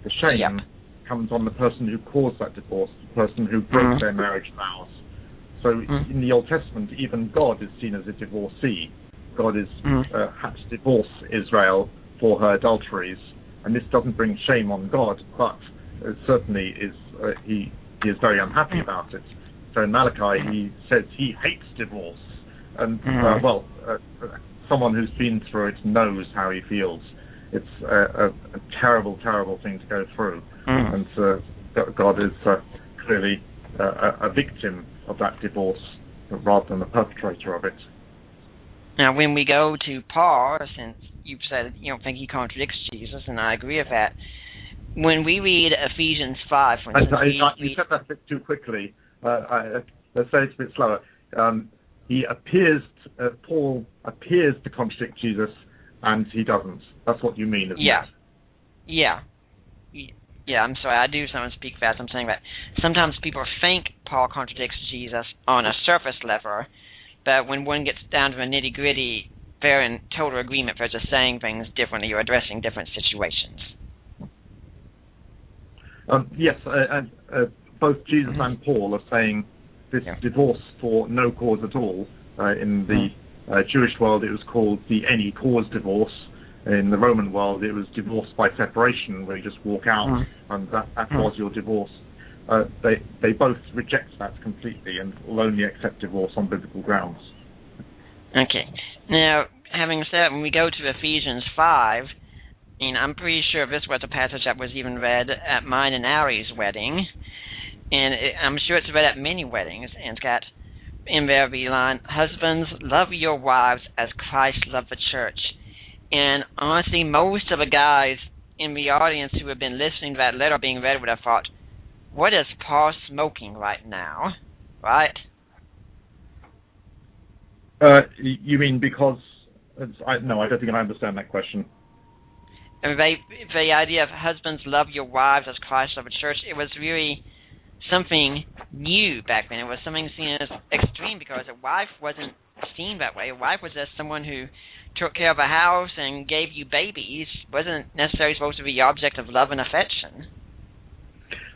S3: The shame comes on the person who caused that divorce, the person who broke their marriage vows. So in the Old Testament, even God is seen as a divorcee. God had to divorce Israel for her adulteries, and this doesn't bring shame on God, but certainly he is very unhappy about it. So in Malachi, he says he hates divorce, and someone who's been through it knows how he feels. It's a terrible, terrible thing to go through, and God is clearly a victim of that divorce rather than the perpetrator of it.
S2: Now, when we go to Paul, since you've said you don't think he contradicts Jesus, and I agree with that, when we read Ephesians 5, for instance,
S3: You said that a bit too quickly. Let's say it's a bit slower. Paul appears to contradict Jesus, and he doesn't. That's what you mean, isn't it?
S2: Yeah, I'm sorry, I do sometimes speak fast. I'm saying that sometimes people think Paul contradicts Jesus on a surface level, but when one gets down to the nitty-gritty, they're in total agreement. They're just saying things differently or addressing different situations.
S3: Yes, and both Jesus and Paul are saying this divorce for no cause at all. In the Jewish world, it was called the any cause divorce. In the Roman world, it was divorce by separation, where you just walk out, and that was your divorce. They both reject that completely and will only accept divorce on biblical grounds.
S2: Okay. Now, having said that, when we go to Ephesians 5, and I'm pretty sure this was a passage that was even read at mine and Ari's wedding, and I'm sure it's read at many weddings, and it's got in there the line, "Husbands, love your wives as Christ loved the church." And honestly, most of the guys in the audience who have been listening to that letter being read would have thought, what is Paul smoking right now? Right?
S3: You mean because... No, I don't think I understand that question.
S2: And the idea of husbands love your wives as Christ loved the church, it was really something new back then. It was something seen as extreme because a wife wasn't seen that way. A wife was just someone who took care of a house and gave you babies. Wasn't necessarily supposed to be the object of love and affection.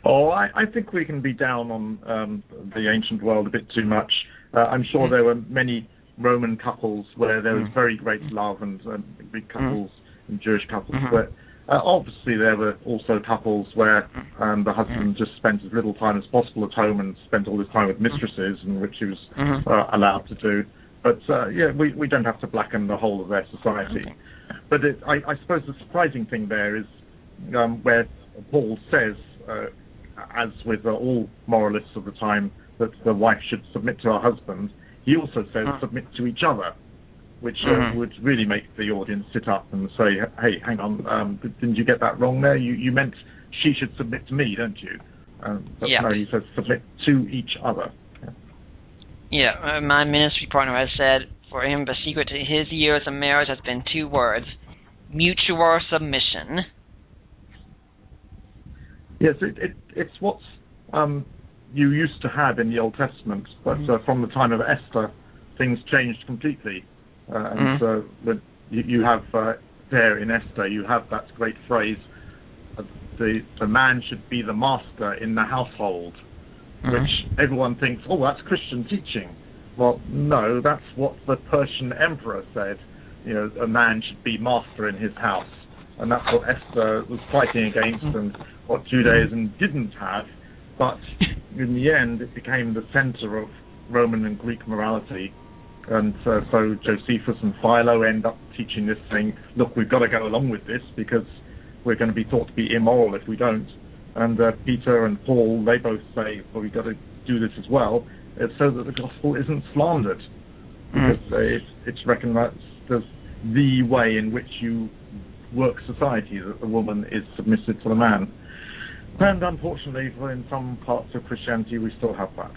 S3: Oh, I think we can be down on the ancient world a bit too much. I'm sure there were many Roman couples where there was very great love and big couples and Jewish couples. But obviously there were also couples where the husband just spent as little time as possible at home and spent all his time with mistresses, and which he was allowed to do. But we don't have to blacken the whole of their society. But I suppose the surprising thing there is where Paul says, as with all moralists of the time, that the wife should submit to her husband. He also says submit to each other, which would really make the audience sit up and say, hey, hang on, didn't you get that wrong there? You meant she should submit to me, don't you? But no, he says submit to each other.
S2: Yeah, my ministry partner has said for him the secret to his years of marriage has been two words: mutual submission.
S3: Yes, it's what you used to have in the Old Testament, but from the time of Esther, things changed completely. And so you have there in Esther, you have that great phrase, the man should be the master in the household, which everyone thinks, oh, that's Christian teaching. Well, no, that's what the Persian emperor said. You know, a man should be master in his house. And that's what Esther was fighting against and what Judaism didn't have. But in the end, it became the center of Roman and Greek morality. And so Josephus and Philo end up teaching this thing, look, we've got to go along with this because we're going to be thought to be immoral if we don't. And Peter and Paul, they both say, well, we've got to do this as well, so that the gospel isn't slandered. Because it's recognized as the way in which you work society, that the woman is submissive to the man. And unfortunately, in some parts of Christianity, we still have that.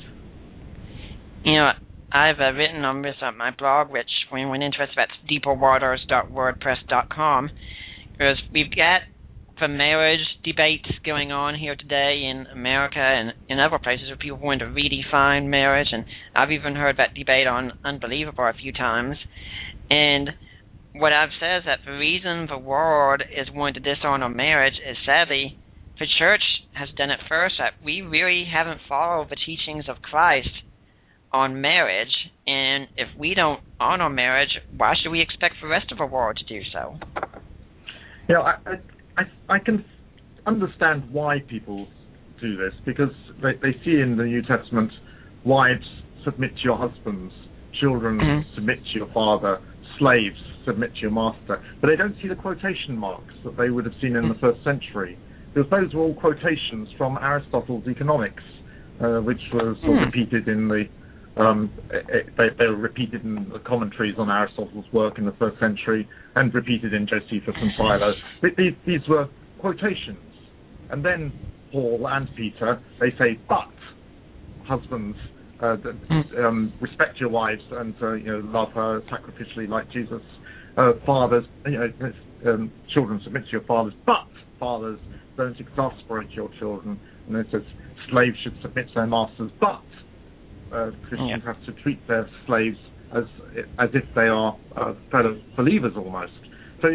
S2: You know, I've written on this on my blog, which when you're interested, that's deeperwaters.wordpress.com, because we've got the marriage debates going on here today in America and in other places where people want to redefine marriage, and I've even heard that debate on Unbelievable a few times. And what I've said is that the reason the world is wanting to dishonor marriage is, sadly, the church has done it first. That we really haven't followed the teachings of Christ on marriage, and if we don't honor marriage, why should we expect the rest of the world to do so?
S3: You know, I can understand why people do this, because they see in the New Testament, wives submit to your husbands, children submit to your father, slaves submit to your master, but they don't see the quotation marks that they would have seen in the first century, because those were all quotations from Aristotle's Economics, which was repeated in the they were repeated in the commentaries on Aristotle's work in the first century and repeated in Josephus and Philo. These were quotations. And then Paul and Peter, they say, but husbands, respect your wives and love her sacrificially like Jesus. Fathers, children, submit to your fathers, but fathers, don't exasperate your children. And it says slaves should submit to their masters, but Christians have to treat their slaves as if they are fellow believers almost. So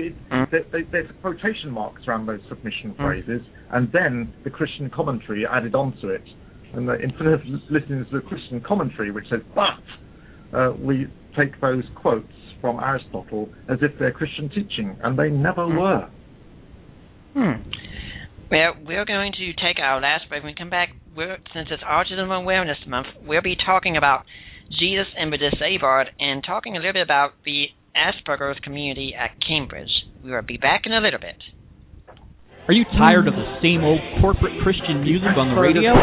S3: there's quotation marks around those submission phrases, and then the Christian commentary added onto it. And instead of listening to the Christian commentary, which says, but, we take those quotes from Aristotle as if they're Christian teaching, and they never were.
S2: Well, we're going to take our last break. When we come back, since it's Autism Awareness Month, we'll be talking about Jesus and the disabled and talking a little bit about the Asperger's community at Cambridge. We will be back in a little bit.
S5: Are you tired of the same old corporate Christian music on the radio?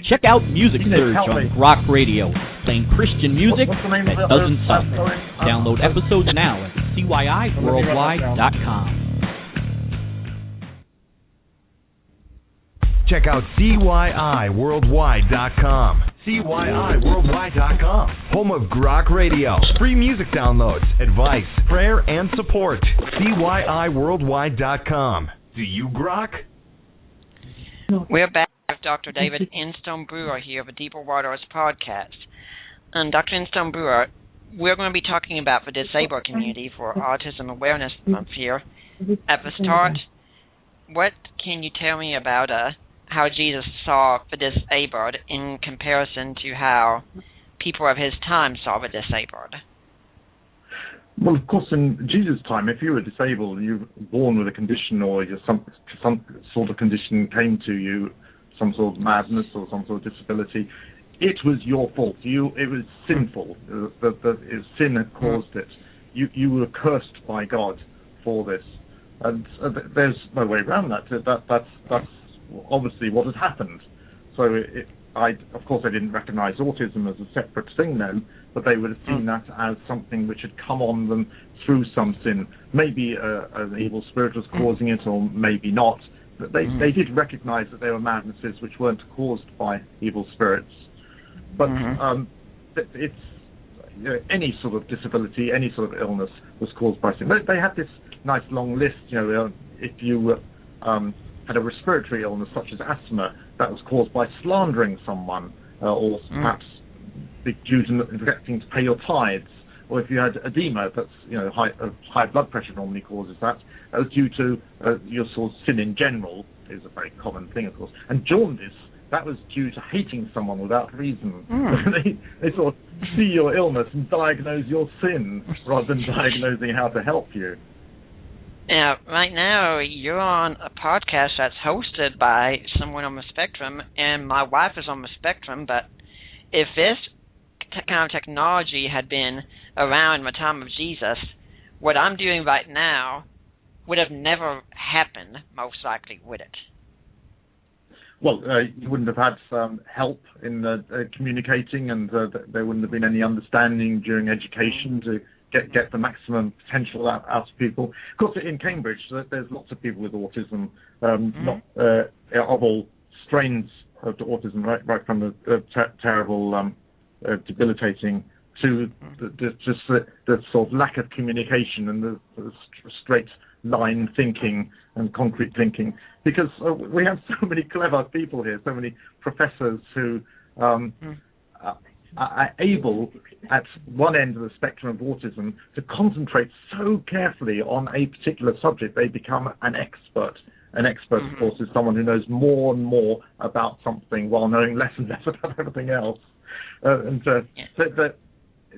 S5: Check out Music Surge on Grok Radio, playing Christian music that doesn't suck. Download episodes now at CYIWorldwide.com.
S4: Check out CYIWorldwide.com. CYIWorldwide.com. Home of Grok Radio. Free music downloads, advice, prayer, and support. CYIWorldwide.com. Do you grok?
S2: We're back with Dr. David Instone-Brewer here of the Deeper Waters podcast. And Dr. Instone-Brewer, we're going to be talking about the disabled community for Autism Awareness Month here. At the start, what can you tell me about how Jesus saw the disabled in comparison to how people of his time saw the disabled?
S3: Well, of course, in Jesus' time, if you were disabled, you were born with a condition, or some sort of condition came to you, some sort of madness or some sort of disability, it was your fault. It was sinful. Sin had caused it. You were cursed by God for this, and there's no way around that. That's obviously what had happened. So of course, I didn't recognize autism as a separate thing then, but they would have seen that as something which had come on them through some sin. Maybe an evil spirit was causing it, or maybe not. But they did recognize that there were madnesses which weren't caused by evil spirits. But it's any sort of disability, any sort of illness was caused by sin. They had this nice long list. If you had a respiratory illness such as asthma, that was caused by slandering someone, or perhaps due to neglecting to pay your tithes. Or if you had edema, that's high blood pressure normally causes that. That was due to your sort of sin in general, is a very common thing, of course. And jaundice, that was due to hating someone without reason. They sort of see your illness and diagnose your sin rather than diagnosing how to help you.
S2: Now, right now, you're on a podcast that's hosted by someone on the spectrum, and my wife is on the spectrum, but if this kind of technology had been around in the time of Jesus, what I'm doing right now would have never happened, most likely, would it?
S3: Well, you wouldn't have had help in communicating, and there wouldn't have been any understanding during education to get the maximum potential out of people. Of course, in Cambridge, there's lots of people with autism, not of all strains of autism, right from the terrible, debilitating to just the sort of lack of communication and the straight line thinking and concrete thinking. Because we have so many clever people here, so many professors who are able, at one end of the spectrum of autism, to concentrate so carefully on a particular subject, they become an expert. An expert, of course, is someone who knows more and more about something while knowing less and less about everything else.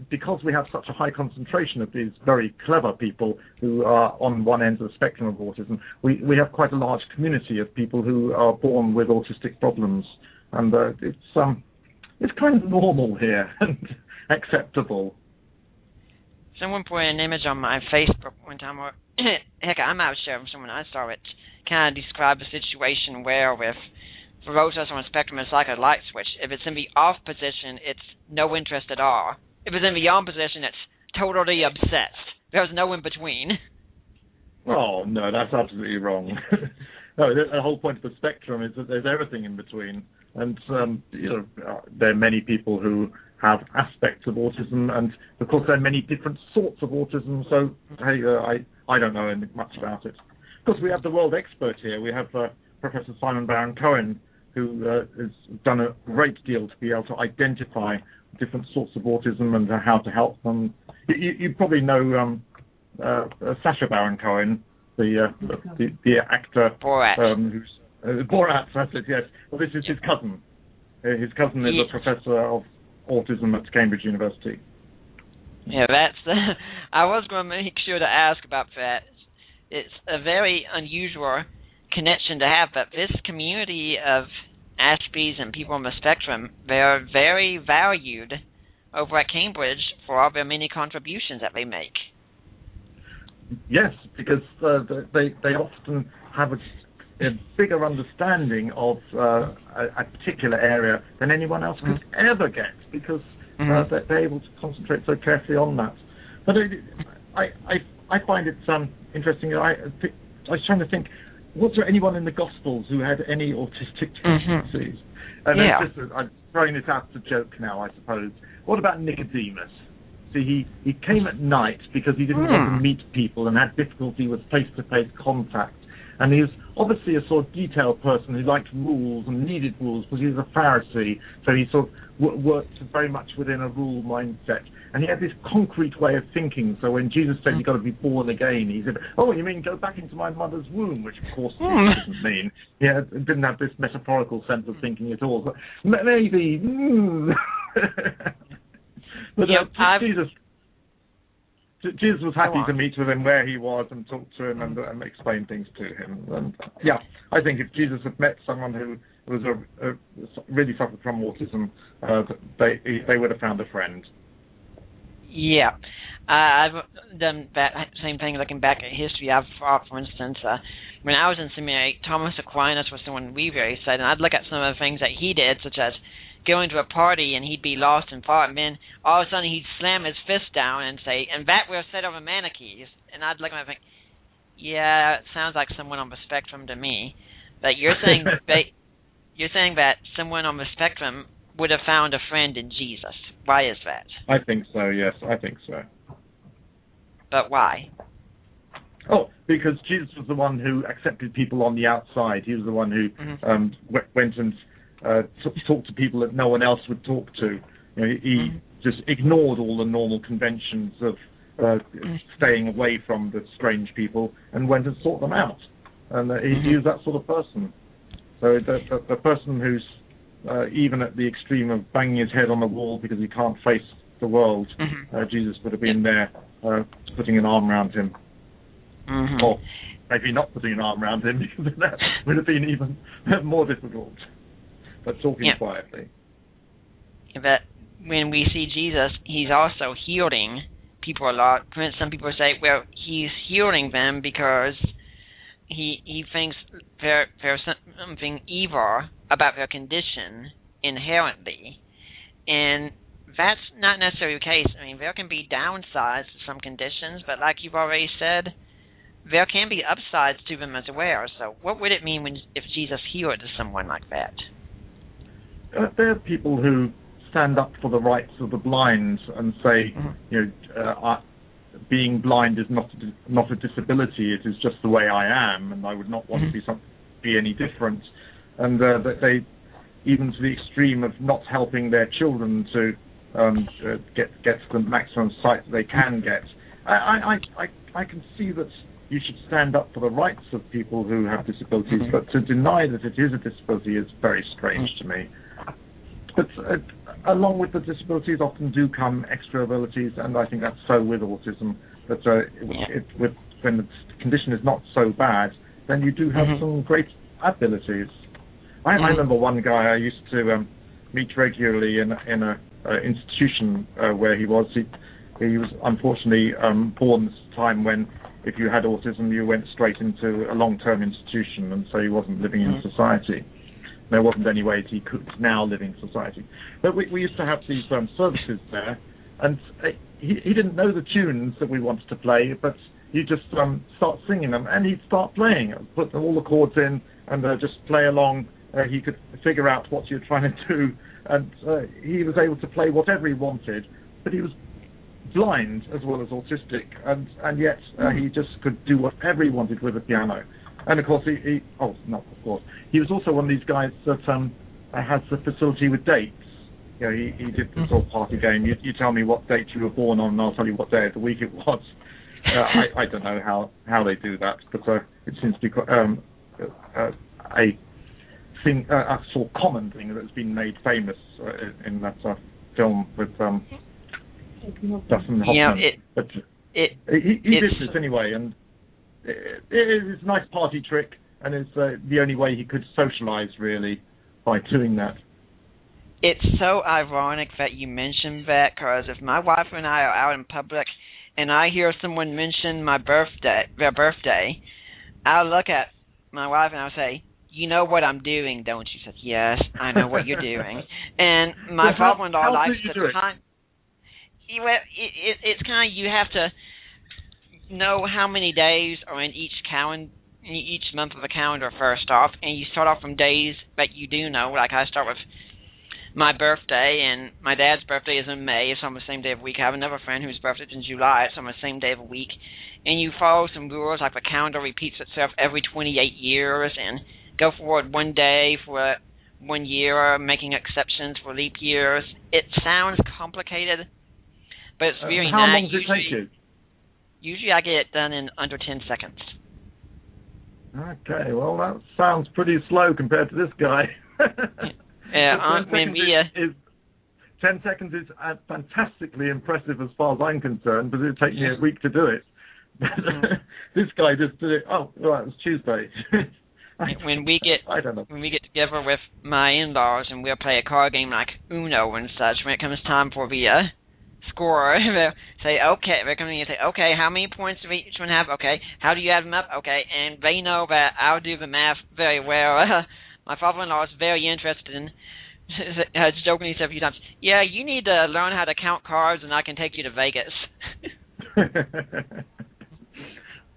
S3: Because we have such a high concentration of these very clever people who are on one end of the spectrum of autism, we have quite a large community of people who are born with autistic problems. And it's kind of normal here and acceptable.
S2: Someone put an image on my Facebook one time where, heck, I'm out sharing someone I saw it, kind of described the situation where for those of us on the spectrum, it's like a light switch. If it's in the off position, it's no interest at all. If it's in the on position, it's totally obsessed. There's no in between.
S3: Oh, no, that's absolutely wrong. No, the whole point of the spectrum is that there's everything in between, and there are many people who have aspects of autism, and of course there are many different sorts of autism. So hey, I don't know anything much about it. Of course, we have the world expert here. We have Professor Simon Baron-Cohen, who has done a great deal to be able to identify different sorts of autism and how to help them. You probably know Sacha Baron Cohen, the actor.
S2: Borat.
S3: Borat, that's it, yes. Well, this is his cousin. His cousin is a professor of autism at Cambridge University.
S2: Yeah, that's. I was going to make sure to ask about that. It's a very unusual connection to have, but this community of Aspies and people on the spectrum, they're very valued over at Cambridge for all their many contributions that they make.
S3: Yes, because they often have a bigger understanding of a particular area than anyone else could ever get, because they're able to concentrate so carefully on that. But I find it interesting. I was trying to think, was there anyone in the Gospels who had any autistic tendencies? I'm throwing this out as a joke now, I suppose. What about Nicodemus? See, he came at night because he didn't want to meet people and had difficulty with face-to-face contact. And he was obviously a sort of detailed person who liked rules and needed rules because he was a Pharisee. So he sort of worked very much within a rule mindset. And he had this concrete way of thinking. So when Jesus said you've got to be born again, he said, oh, you mean go back into my mother's womb, which of course Jesus didn't mean. He didn't have this metaphorical sense of thinking at all. But maybe... But Jesus was happy to meet with him where he was and talk to him and explain things to him. And I think if Jesus had met someone who was really suffered from autism, they would have found a friend.
S2: Yeah. I've done that same thing looking back at history. I've thought, for instance, when I was in seminary, Thomas Aquinas was someone we very studied, and I'd look at some of the things that he did, such as going to a party and he'd be lost in thought, and then all of a sudden he'd slam his fist down and say, and that we're set over Manichees. And I'd look at him and think, yeah, it sounds like someone on the spectrum to me. But you're saying that someone on the spectrum would have found a friend in Jesus. Why is that?
S3: I think so, yes, I think so.
S2: But why?
S3: Oh, because Jesus was the one who accepted people on the outside. He was the one who went and talked to people that no one else would talk to. You know, he just ignored all the normal conventions of staying away from the strange people and went and sought them out. And he was that sort of person. So the person who's even at the extreme of banging his head on the wall because he can't face the world, Jesus would have been there putting an arm around him. Or maybe not putting an arm around him, because that would have been even more difficult. But talking quietly.
S2: But when we see Jesus, he's also healing people a lot. Some people say, well, he's healing them because he thinks there's something evil about their condition inherently. And that's not necessarily the case. I mean, there can be downsides to some conditions, but like you've already said, there can be upsides to them as well. So what would it mean if Jesus healed someone like that?
S3: There are people who stand up for the rights of the blind and say, being blind is not a disability. It is just the way I am, and I would not want to be any different. And they, even to the extreme of not helping their children to get the maximum sight that they can get. I can see that you should stand up for the rights of people who have disabilities, but to deny that it is a disability is very strange to me. But along with the disabilities often do come extra abilities, and I think that's so with autism, that when the condition is not so bad, then you do have some great abilities. I remember one guy I used to meet regularly in an institution where he was. He was unfortunately born at a time when if you had autism, you went straight into a long-term institution, and so he wasn't living in society. There wasn't any way he could now live in society. But we used to have these services there, and he didn't know the tunes that we wanted to play, but you just start singing them, and he'd start playing, put all the chords in, and just play along. He could figure out what you're trying to do, and he was able to play whatever he wanted, but he was blind as well as autistic, and yet he just could do whatever he wanted with the piano. And of course, he was also one of these guys that has the facility with dates. You know, he did the sort of party game. You tell me what date you were born on, and I'll tell you what day of the week it was. I don't know how they do that, but it seems to be a sort of common thing that's been made famous in that film with Dustin Hoffman.
S2: Yeah,
S3: he did this anyway, and it's a nice party trick, and it's the only way he could socialize, really, by doing that.
S2: It's so ironic that you mentioned that, because if my wife and I are out in public and I hear someone mention their birthday, I'll look at my wife and I'll say, "You know what I'm doing, don't you?" She says, "Yes, I know what you're doing." And my father-in-law likes to time. It's kind of, you have to know how many days are in each month of the calendar first off, and you start off from days that you do know. Like I start with my birthday, and my dad's birthday is in May, so I'm the same day of the week. I have another friend whose birthday is in July, so I'm the same day of the week. And you follow some rules, like the calendar repeats itself every 28 years, and go forward one day for 1 year, making exceptions for leap years. It sounds complicated, but it's really not.
S3: How long does it take you?
S2: Usually I get it done in under 10 seconds.
S3: Okay, well, that sounds pretty slow compared to this guy.
S2: Yeah,
S3: 10 seconds is fantastically impressive as far as I'm concerned, but it would take me a week to do it. This guy just did it. Oh, right, it was Tuesday.
S2: When we get together with my in-laws and we'll play a card game like Uno and such, when it comes time for the score, they'll say, okay, they're coming and say, okay, how many points do each one have? Okay, how do you add them up? Okay, and they know that I'll do the math very well. My father-in-law is very interested in, has jokingly said a few times, "Yeah, you need to learn how to count cards and I can take you to Vegas."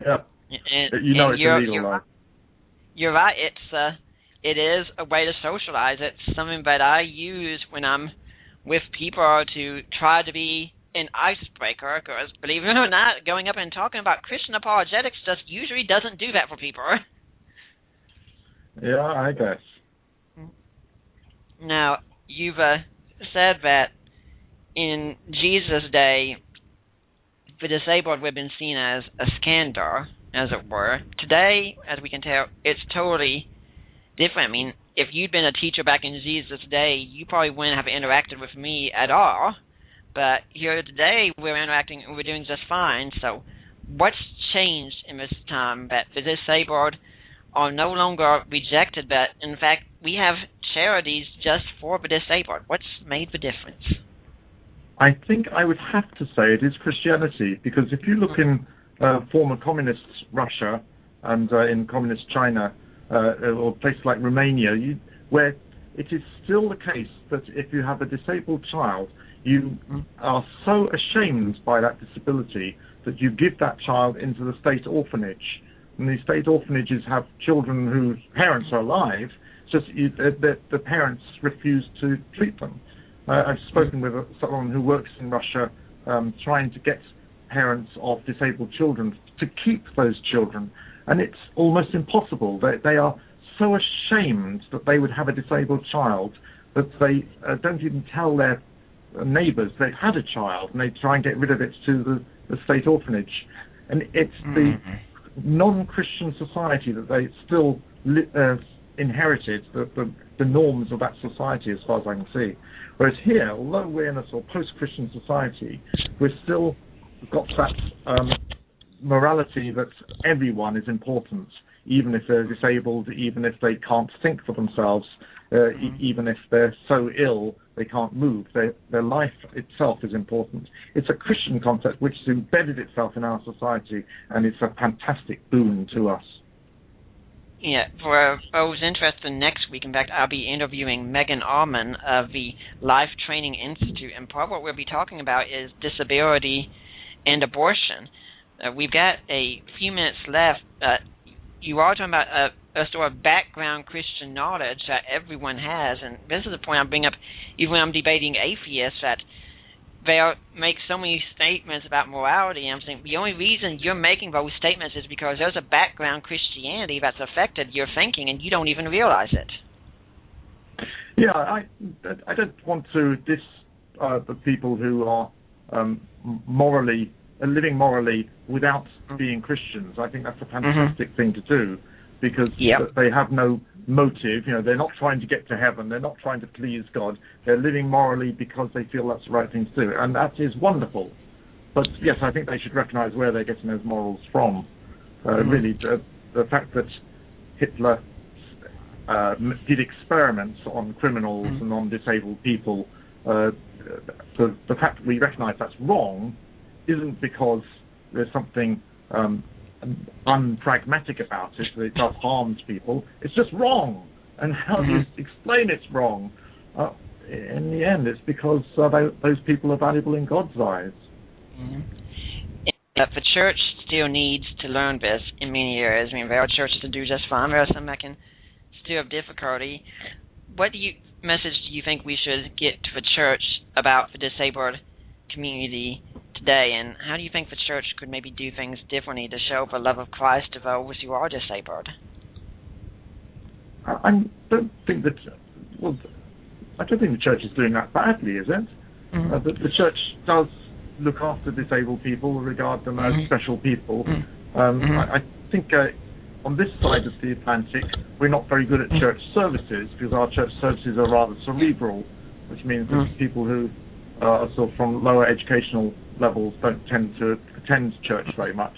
S3: Yeah. It's illegal, right?
S2: You're right. It is a way to socialize. It's something that I use when I'm with people to try to be an icebreaker, because believe it or not, going up and talking about Christian apologetics just usually doesn't do that for people.
S3: Yeah, I guess.
S2: Now, you've said that in Jesus' day, the disabled would have been seen as a scandal, as it were. Today, as we can tell, it's totally different. I mean, if you'd been a teacher back in Jesus' day, you probably wouldn't have interacted with me at all. But here today, we're interacting and we're doing just fine. So what's changed in this time that the disabled are no longer rejected, but in fact, we have charities just for the disabled? What's made the difference?
S3: I think I would have to say it is Christianity, because if you look in former communist Russia and in communist China, or places like Romania, where it is still the case that if you have a disabled child, you are so ashamed by that disability that you give that child into the state orphanage. And these state orphanages have children whose parents are alive, just the parents refuse to treat them. I've spoken with someone who works in Russia trying to get parents of disabled children to keep those children, and it's almost impossible. They are so ashamed that they would have a disabled child that they don't even tell their neighbours they've had a child, and they try and get rid of it to the state orphanage. And it's the non-Christian society that they still inherited, the norms of that society, as far as I can see. Whereas here, although we're in a sort of post-Christian society, we've still got that morality that everyone is important, even if they're disabled, even if they can't think for themselves, even if they're so ill they can't move. Their life itself is important. It's a Christian concept which has embedded itself in our society, and it's a fantastic boon to us.
S2: Yeah, for those interested, next week, in fact, I'll be interviewing Megan Allman of the Life Training Institute, and part of what we'll be talking about is disability and abortion. We've got a few minutes left. You are talking about a sort of background Christian knowledge that everyone has, and this is the point I bring up even when I'm debating atheists, that they make so many statements about morality, and I'm saying the only reason you're making those statements is because there's a background Christianity that's affected your thinking, and you don't even realize it.
S3: Yeah, I don't want to diss the people who are living morally without being Christians. I think that's a fantastic thing to do, because they have no motive. They're not trying to get to heaven. They're not trying to please God. They're living morally because they feel that's the right thing to do, and that is wonderful. But yes, I think they should recognize where they're getting those morals from. Really, the fact that Hitler did experiments on criminals and on disabled people, the fact that we recognize that's wrong isn't because there's something unpragmatic about it, that it does harm to people. It's just wrong. And how do you explain it's wrong? In the end, it's because those people are valuable in God's eyes.
S2: The church still needs to learn this in many areas. I mean, there are churches that do just fine. There are some that can still have difficulty. What message do you think we should get to the church about the disabled community today, and how do you think the church could maybe do things differently to show the love of Christ to those who are disabled?
S3: I don't think the church is doing that badly, is it? The church does look after disabled people, regard them as special people. I think on this side of the Atlantic, we're not very good at church services, because our church services are rather cerebral, which means that people who are sort of from lower educational levels don't tend to attend church very much.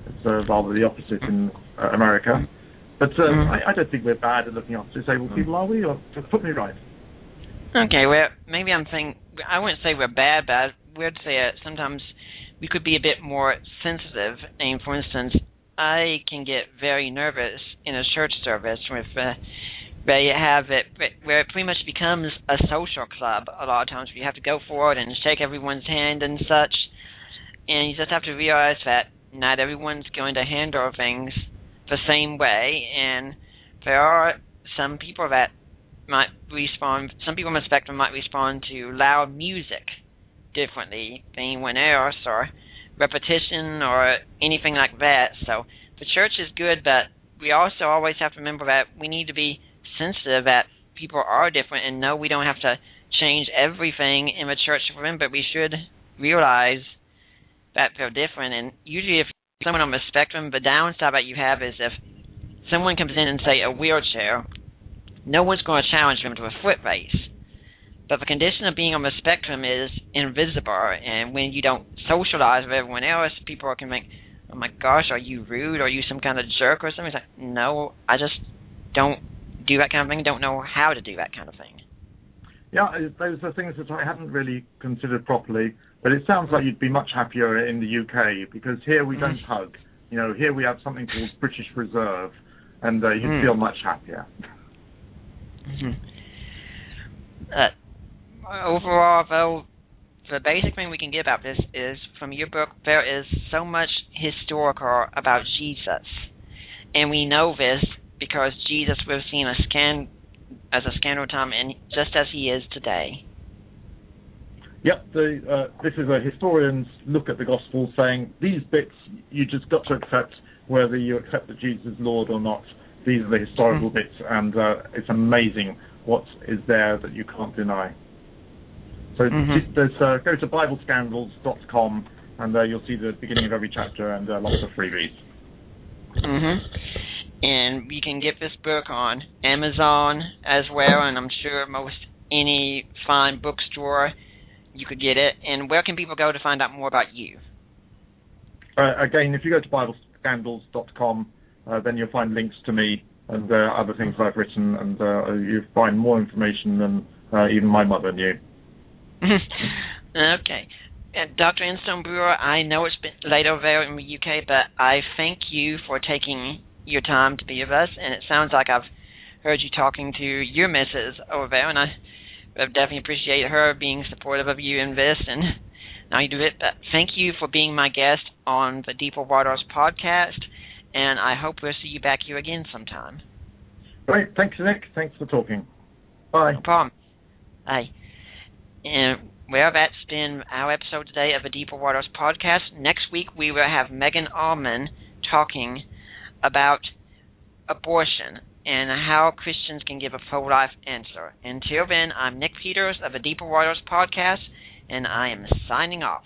S3: It's rather the opposite in America. But I don't think we're bad at looking after disabled people, are we? Or put me right.
S2: Okay, well, maybe I'm thinking, I wouldn't say we're bad, but we'd say sometimes we could be a bit more sensitive. And for instance, I can get very nervous in a church service with they have it where it pretty much becomes a social club a lot of times. You have to go forward and shake everyone's hand and such, and you just have to realize that not everyone's going to handle things the same way, and there are some people that might respond, some people on the spectrum might respond to loud music differently than anyone else, or repetition or anything like that. So the church is good, but we also always have to remember that we need to be sensitive that people are different, and no, we don't have to change everything in the church for them, but we should realize that they're different. And usually if someone on the spectrum, the downside that you have is if someone comes in and say a wheelchair, no one's going to challenge them to a foot race. But the condition of being on the spectrum is invisible, and when you don't socialize with everyone else, people can think, oh my gosh, are you rude? Are you some kind of jerk or something? It's like, no, I just don't do that kind of thing, don't know how to do that kind of thing.
S3: Yeah, those are things that I hadn't really considered properly, but it sounds like you'd be much happier in the UK, because here we don't hug. Here we have something called British Reserve, and you'd feel much happier.
S2: Overall, though, the basic thing we can get about this is, from your book, there is so much historical about Jesus. And we know this because Jesus was seen as a scandal time, and just as he is today.
S3: Yep, this is a historian's look at the Gospel, saying these bits you just got to accept, whether you accept that Jesus is Lord or not. These are the historical bits, and it's amazing what is there that you can't deny. So go to BibleScandals.com, and you'll see the beginning of every chapter and lots of freebies.
S2: And you can get this book on Amazon as well, and I'm sure most any fine bookstore you could get it. And where can people go to find out more about you?
S3: Again, if you go to BibleScandals.com, then you'll find links to me and other things I've written, and you'll find more information than even my mother knew.
S2: Okay. And Dr. Instone-Brewer, I know it's been late over there in the UK, but I thank you for taking your time to be with us, and it sounds like I've heard you talking to your missus over there, and I definitely appreciate her being supportive of you in this, and Now you do it. Thank you for being my guest on the Deeper Waters podcast, and I hope we'll see you back here again sometime.
S3: Great. Thanks, Nick. Thanks for talking. Bye.
S2: No problem. Bye. And well, that's been our episode today of the Deeper Waters podcast. Next week we will have Megan Allman talking about abortion and how Christians can give a pro-life answer. Until then, I'm Nick Peters of the Deeper Waters podcast, and I am signing off.